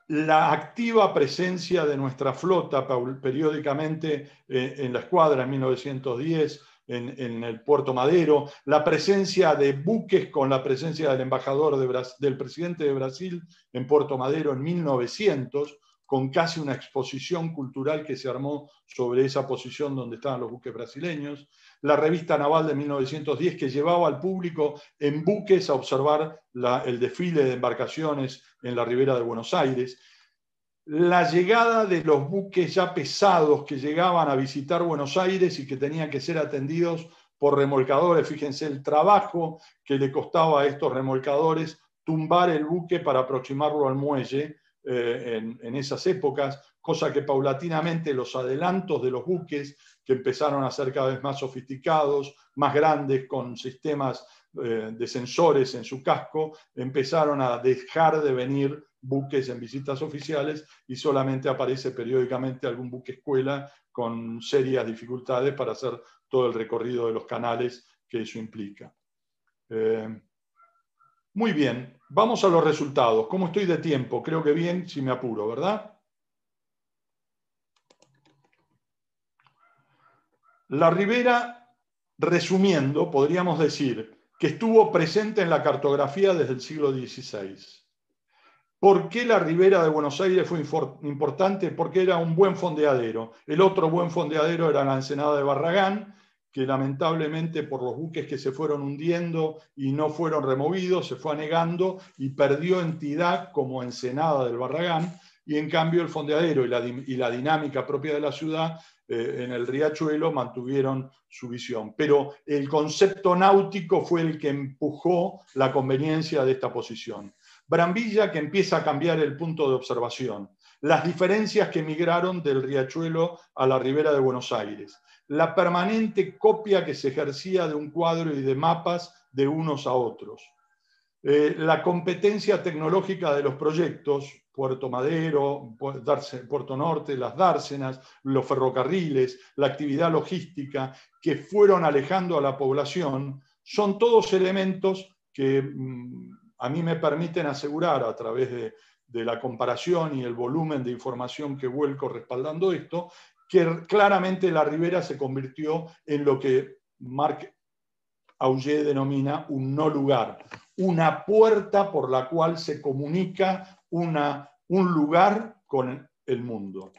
La activa presencia de nuestra flota periódicamente en la escuadra en 1910, en el Puerto Madero, la presencia de buques con la presencia del embajador del presidente de Brasil en Puerto Madero en 1900, con casi una exposición cultural que se armó sobre esa posición donde estaban los buques brasileños, la revista naval de 1910 que llevaba al público en buques a observar el desfile de embarcaciones en la ribera de Buenos Aires, la llegada de los buques ya pesados que llegaban a visitar Buenos Aires y que tenían que ser atendidos por remolcadores. Fíjense el trabajo que le costaba a estos remolcadores tumbar el buque para aproximarlo al muelle en esas épocas, cosa que paulatinamente los adelantos de los buques, que empezaron a ser cada vez más sofisticados, más grandes, con sistemas de sensores en su casco, empezaron a dejar de venir buques en visitas oficiales y solamente aparece periódicamente algún buque escuela con serias dificultades para hacer todo el recorrido de los canales que eso implica. Muy bien, vamos a los resultados. ¿Cómo estoy de tiempo? Creo que bien, si me apuro, ¿verdad? La ribera, resumiendo, podríamos decir que estuvo presente en la cartografía desde el siglo XVI. ¿Por qué la ribera de Buenos Aires fue importante? Porque era un buen fondeadero. El otro buen fondeadero era la ensenada de Barragán, que lamentablemente por los buques que se fueron hundiendo y no fueron removidos, se fue anegando y perdió entidad como ensenada del Barragán, y en cambio el fondeadero y la dinámica propia de la ciudad en el riachuelo mantuvieron su visión. Pero el concepto náutico fue el que empujó la conveniencia de esta posición. Brambilla, que empieza a cambiar el punto de observación, las diferencias que migraron del riachuelo a la ribera de Buenos Aires, la permanente copia que se ejercía de un cuadro y de mapas de unos a otros, la competencia tecnológica de los proyectos, Puerto Madero, Puerto Norte, las dársenas, los ferrocarriles, la actividad logística, que fueron alejando a la población, son todos elementos que a mí me permiten asegurar, a través de la comparación y el volumen de información que vuelco respaldando esto, que claramente la ribera se convirtió en lo que Marc Augé denomina un no lugar, una puerta por la cual se comunica un lugar con el mundo.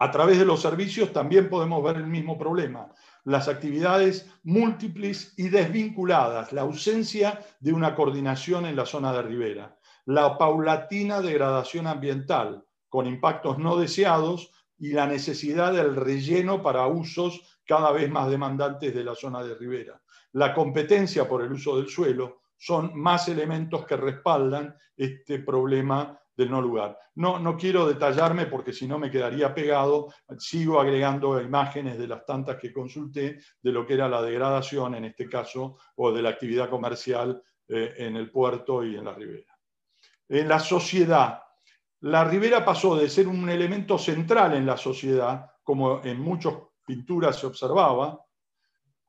A través de los servicios también podemos ver el mismo problema. Las actividades múltiples y desvinculadas, la ausencia de una coordinación en la zona de ribera, la paulatina degradación ambiental con impactos no deseados y la necesidad del relleno para usos cada vez más demandantes de la zona de ribera. La competencia por el uso del suelo son más elementos que respaldan este problema del no lugar. No quiero detallarme porque si no me quedaría pegado, sigo agregando imágenes de las tantas que consulté de lo que era la degradación en este caso, o de la actividad comercial en el puerto y en la ribera. En la sociedad, la ribera pasó de ser un elemento central en la sociedad, como en muchas pinturas se observaba,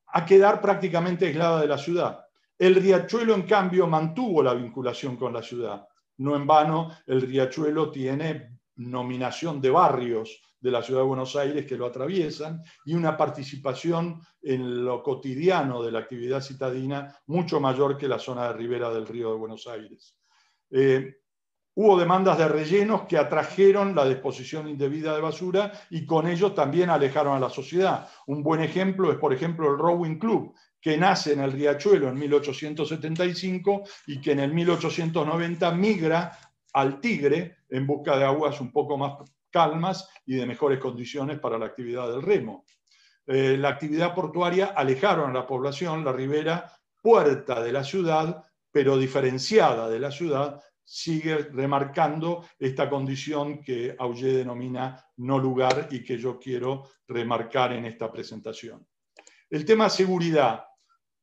a quedar prácticamente aislada de la ciudad. El riachuelo, en cambio, mantuvo la vinculación con la ciudad. No en vano, el riachuelo tiene nominación de barrios de la ciudad de Buenos Aires que lo atraviesan y una participación en lo cotidiano de la actividad citadina mucho mayor que la zona de ribera del río de Buenos Aires. Hubo demandas de rellenos que atrajeron la disposición indebida de basura y con ello también alejaron a la sociedad. Un buen ejemplo es, por ejemplo, el Rowing Club, que nace en el Riachuelo en 1875 y que en el 1890 migra al Tigre en busca de aguas un poco más calmas y de mejores condiciones para la actividad del remo. La actividad portuaria alejaron a la población, la ribera, puerta de la ciudad, pero diferenciada de la ciudad, sigue remarcando esta condición que Auger denomina no lugar y que yo quiero remarcar en esta presentación. El tema seguridad.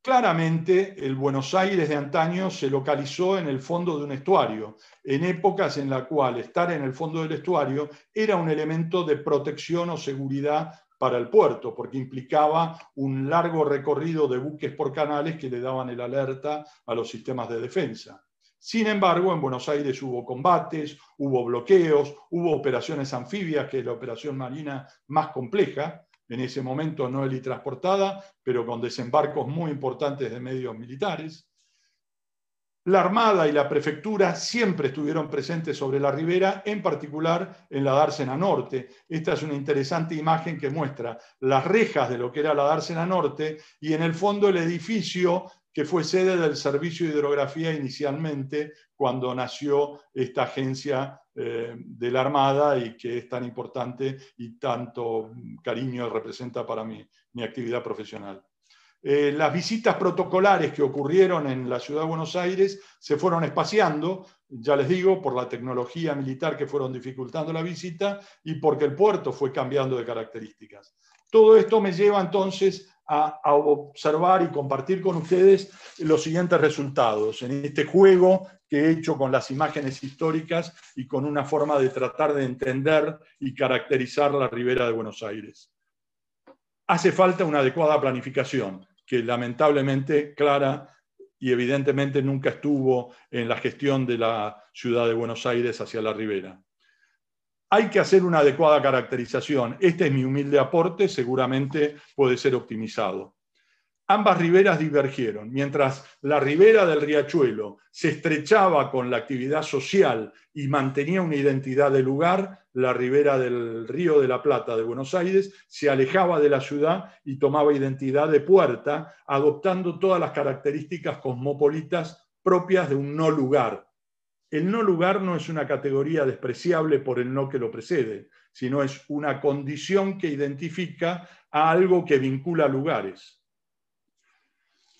Claramente, el Buenos Aires de antaño se localizó en el fondo de un estuario, en épocas en las cuales estar en el fondo del estuario era un elemento de protección o seguridad para el puerto, porque implicaba un largo recorrido de buques por canales que le daban el alerta a los sistemas de defensa. Sin embargo, en Buenos Aires hubo combates, hubo bloqueos, hubo operaciones anfibias, que es la operación marina más compleja, en ese momento no helitransportada, pero con desembarcos muy importantes de medios militares. La Armada y la Prefectura siempre estuvieron presentes sobre la ribera, en particular en la dársena norte. Esta es una interesante imagen que muestra las rejas de lo que era la dársena norte y en el fondo el edificio que fue sede del Servicio de Hidrografía inicialmente, cuando nació esta agencia de la Armada y que es tan importante y tanto cariño representa para mi actividad profesional. Las visitas protocolares que ocurrieron en la ciudad de Buenos Aires se fueron espaciando, ya les digo, por la tecnología militar que fueron dificultando la visita y porque el puerto fue cambiando de características. Todo esto me lleva entonces a observar y compartir con ustedes los siguientes resultados en este juego que he hecho con las imágenes históricas y con una forma de tratar de entender y caracterizar la ribera de Buenos Aires. Hace falta una adecuada planificación, que lamentablemente, clara y evidentemente nunca estuvo en la gestión de la ciudad de Buenos Aires hacia la ribera. Hay que hacer una adecuada caracterización. Este es mi humilde aporte, seguramente puede ser optimizado. Ambas riberas divergieron. Mientras la ribera del Riachuelo se estrechaba con la actividad social y mantenía una identidad de lugar, la ribera del Río de la Plata de Buenos Aires se alejaba de la ciudad y tomaba identidad de puerta, adoptando todas las características cosmopolitas propias de un no lugar. El no lugar no es una categoría despreciable por el no que lo precede, sino es una condición que identifica a algo que vincula lugares.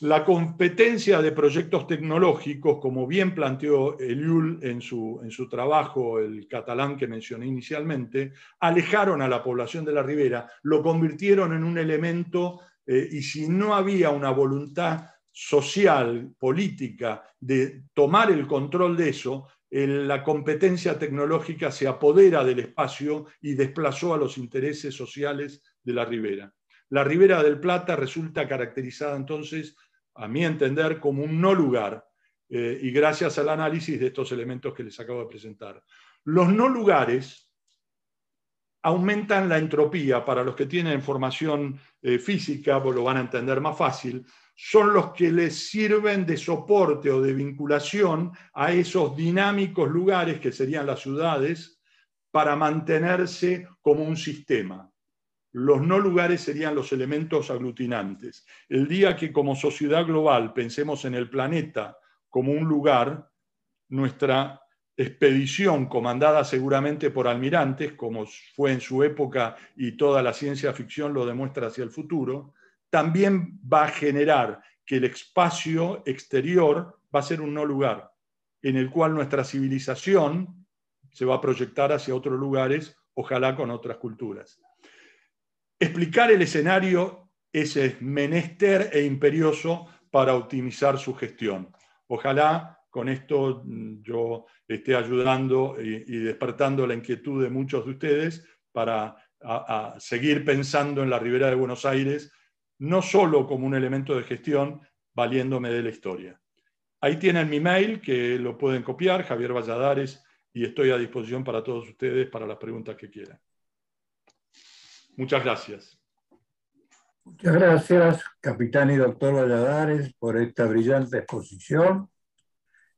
La competencia de proyectos tecnológicos, como bien planteó Eliul en su trabajo, el catalán que mencioné inicialmente, alejaron a la población de la ribera, lo convirtieron en un elemento, y si no había una voluntad social, política, de tomar el control de eso, la competencia tecnológica se apodera del espacio y desplazó a los intereses sociales de la ribera. La ribera del Plata resulta caracterizada entonces, a mi entender, como un no lugar, y gracias al análisis de estos elementos que les acabo de presentar. Los no lugares aumentan la entropía. Para los que tienen formación física, pues lo van a entender más fácil, son los que les sirven de soporte o de vinculación a esos dinámicos lugares que serían las ciudades para mantenerse como un sistema. Los no lugares serían los elementos aglutinantes. El día que como sociedad global pensemos en el planeta como un lugar, nuestra expedición comandada seguramente por almirantes, como fue en su época y toda la ciencia ficción lo demuestra hacia el futuro, también va a generar que el espacio exterior va a ser un no lugar, en el cual nuestra civilización se va a proyectar hacia otros lugares, ojalá con otras culturas. Explicar el escenario es menester e imperioso para optimizar su gestión. Ojalá con esto yo esté ayudando y despertando la inquietud de muchos de ustedes para seguir pensando en la ribera de Buenos Aires, no solo como un elemento de gestión, valiéndome de la historia. Ahí tienen mi mail, que lo pueden copiar, Javier Valladares, y estoy a disposición para todos ustedes para las preguntas que quieran. Muchas gracias. Muchas gracias, capitán y doctor Valladares, por esta brillante exposición.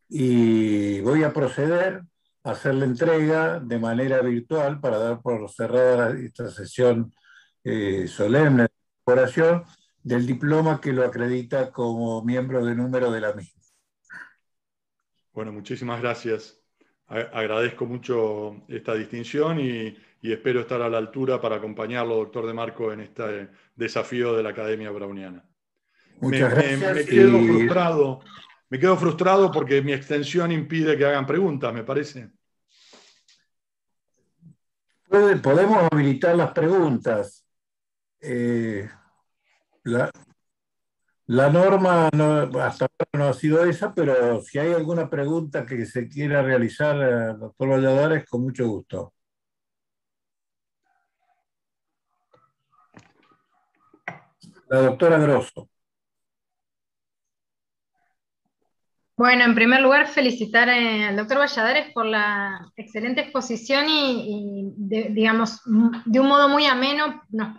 Y voy a proceder a hacer la entrega de manera virtual para dar por cerrada esta sesión solemne de oración del diploma que lo acredita como miembro de número de la misma. Bueno, muchísimas gracias. Agradezco mucho esta distinción y espero estar a la altura para acompañarlo, doctor De Marco, en este desafío de la Academia Browniana. Muchas gracias. Me quedo frustrado porque mi extensión impide que hagan preguntas, me parece. Podemos habilitar las preguntas. La norma hasta ahora no ha sido esa, pero si hay alguna pregunta que se quiera realizar, doctor Valladares, con mucho gusto. La doctora Grosso. Bueno, en primer lugar, felicitar al doctor Valladares por la excelente exposición digamos, de un modo muy ameno nos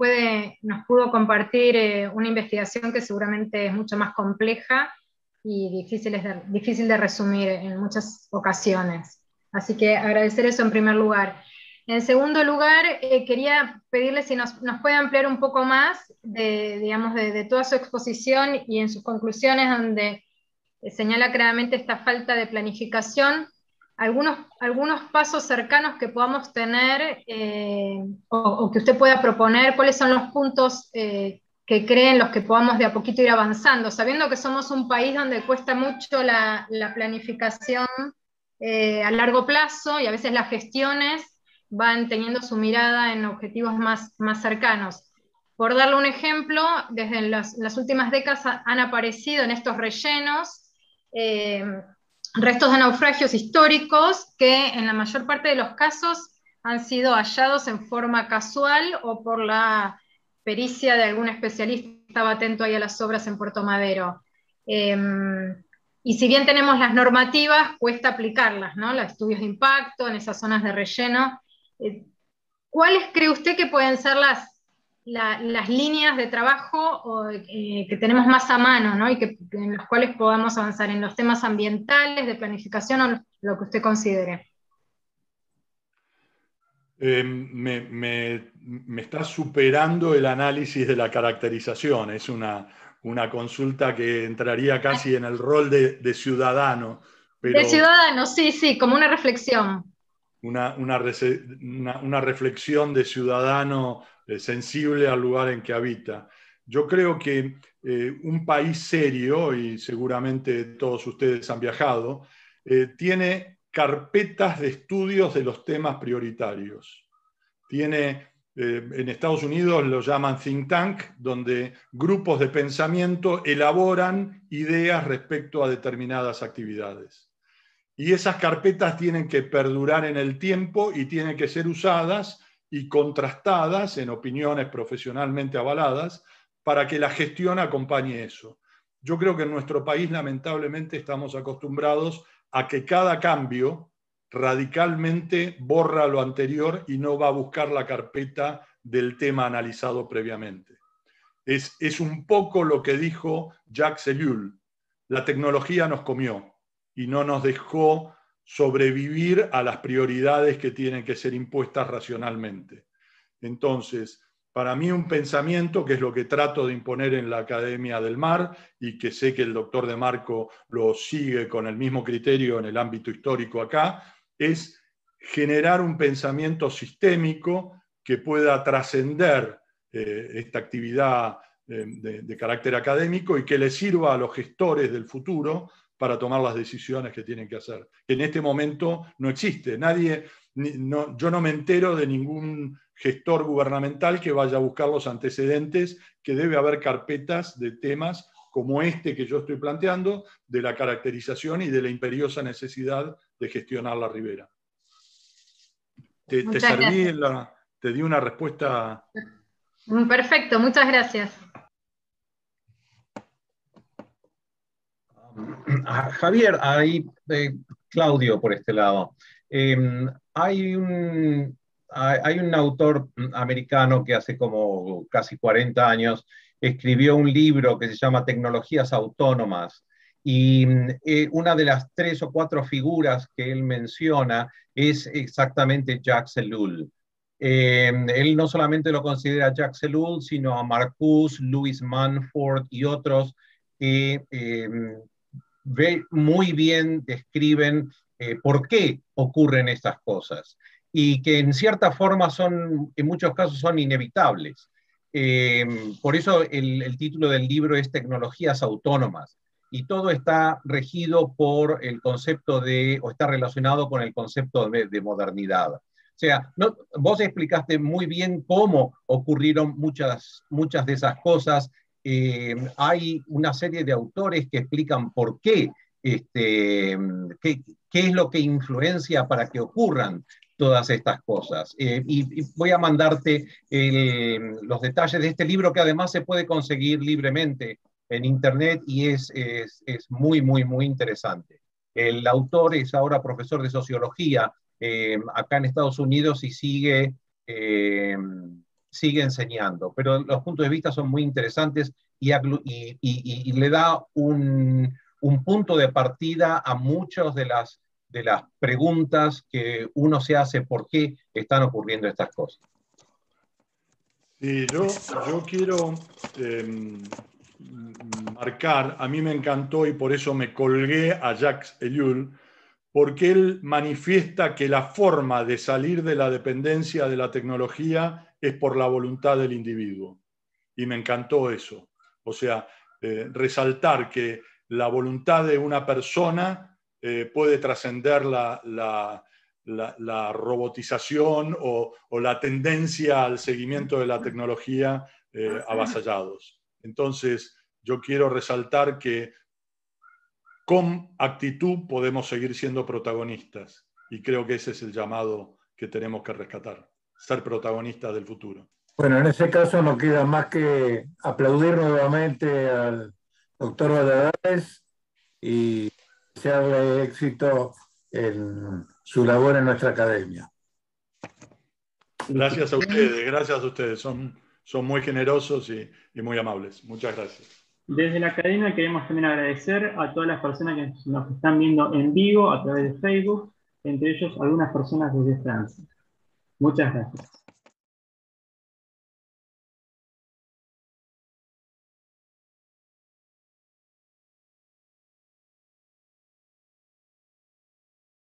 pudo compartir una investigación que seguramente es mucho más compleja y difícil de resumir en muchas ocasiones. Así que agradecer eso en primer lugar. En segundo lugar, quería pedirle si nos puede ampliar un poco más de toda su exposición y en sus conclusiones, donde señala claramente esta falta de planificación, algunos pasos cercanos que podamos tener o que usted pueda proponer, cuáles son los puntos que creen los que podamos de a poquito ir avanzando, sabiendo que somos un país donde cuesta mucho la planificación a largo plazo y a veces las gestiones van teniendo su mirada en objetivos más cercanos. Por darle un ejemplo, desde las últimas décadas han aparecido en estos rellenos restos de naufragios históricos que en la mayor parte de los casos han sido hallados en forma casual o por la pericia de algún especialista que estaba atento ahí a las obras en Puerto Madero. Y si bien tenemos las normativas, cuesta aplicarlas, ¿no? Los estudios de impacto en esas zonas de relleno. ¿Cuáles cree usted que pueden ser las líneas de trabajo que tenemos más a mano, ¿no? Y en las cuales podamos avanzar en los temas ambientales, de planificación o lo que usted considere? Me está superando el análisis de la caracterización. Es una consulta que entraría casi en el rol de ciudadano. Pero de ciudadano, sí, como una reflexión. Una reflexión de ciudadano sensible al lugar en que habita. Yo creo que un país serio, y seguramente todos ustedes han viajado, tiene carpetas de estudios de los temas prioritarios. En Estados Unidos lo llaman think tank, donde grupos de pensamiento elaboran ideas respecto a determinadas actividades. Y esas carpetas tienen que perdurar en el tiempo y tienen que ser usadas y contrastadas en opiniones profesionalmente avaladas para que la gestión acompañe eso. Yo creo que en nuestro país, lamentablemente, estamos acostumbrados a que cada cambio radicalmente borra lo anterior y no va a buscar la carpeta del tema analizado previamente. Es un poco lo que dijo Jacques Ellul: la tecnología nos comió y no nos dejó sobrevivir a las prioridades que tienen que ser impuestas racionalmente. Entonces, para mí un pensamiento, que es lo que trato de imponer en la Academia del Mar, y que sé que el doctor De Marco lo sigue con el mismo criterio en el ámbito histórico acá, es generar un pensamiento sistémico que pueda trascender esta actividad de carácter académico y que le sirva a los gestores del futuro para tomar las decisiones que tienen que hacer. Que en este momento no existe. Yo no me entero de ningún gestor gubernamental que vaya a buscar los antecedentes, que debe haber carpetas de temas como este que yo estoy planteando, de la caracterización y de la imperiosa necesidad de gestionar la ribera. ¿Te di una respuesta? Perfecto, muchas gracias. Javier, ahí, Claudio por este lado. Hay un autor americano que hace como casi 40 años escribió un libro que se llama Tecnologías Autónomas, y una de las 3 o 4 figuras que él menciona es exactamente Jacques Ellul. Él no solamente lo considera a Jacques Ellul, sino a Marcuse, Louis Mumford y otros que muy bien describen por qué ocurren estas cosas y que en cierta forma en muchos casos son inevitables. Por eso el título del libro es Tecnologías Autónomas, y todo está regido por el concepto o está relacionado con el concepto de modernidad. O sea, vos explicaste muy bien cómo ocurrieron muchas de esas cosas. Hay una serie de autores que explican por qué, qué es lo que influencia para que ocurran todas estas cosas. Y voy a mandarte los detalles de este libro, que además se puede conseguir libremente en internet y es muy, muy, muy interesante. El autor es ahora profesor de sociología acá en Estados Unidos y sigue enseñando, pero los puntos de vista son muy interesantes y le da un punto de partida a muchas de las preguntas que uno se hace por qué están ocurriendo estas cosas. Sí, yo quiero marcar, a mí me encantó y por eso me colgué a Jacques Ellul, porque él manifiesta que la forma de salir de la dependencia de la tecnología es por la voluntad del individuo. Y me encantó eso. O sea, resaltar que la voluntad de una persona puede trascender la robotización o la tendencia al seguimiento de la tecnología avasallados. Entonces, yo quiero resaltar que con actitud podemos seguir siendo protagonistas, y creo que ese es el llamado que tenemos que rescatar, ser protagonistas del futuro. Bueno, en ese caso no queda más que aplaudir nuevamente al doctor Valladares y desearle éxito en su labor en nuestra academia. Gracias a ustedes, son muy generosos y muy amables. Muchas gracias. Desde la academia queremos también agradecer a todas las personas que nos están viendo en vivo a través de Facebook, entre ellos algunas personas desde Francia. Muchas gracias.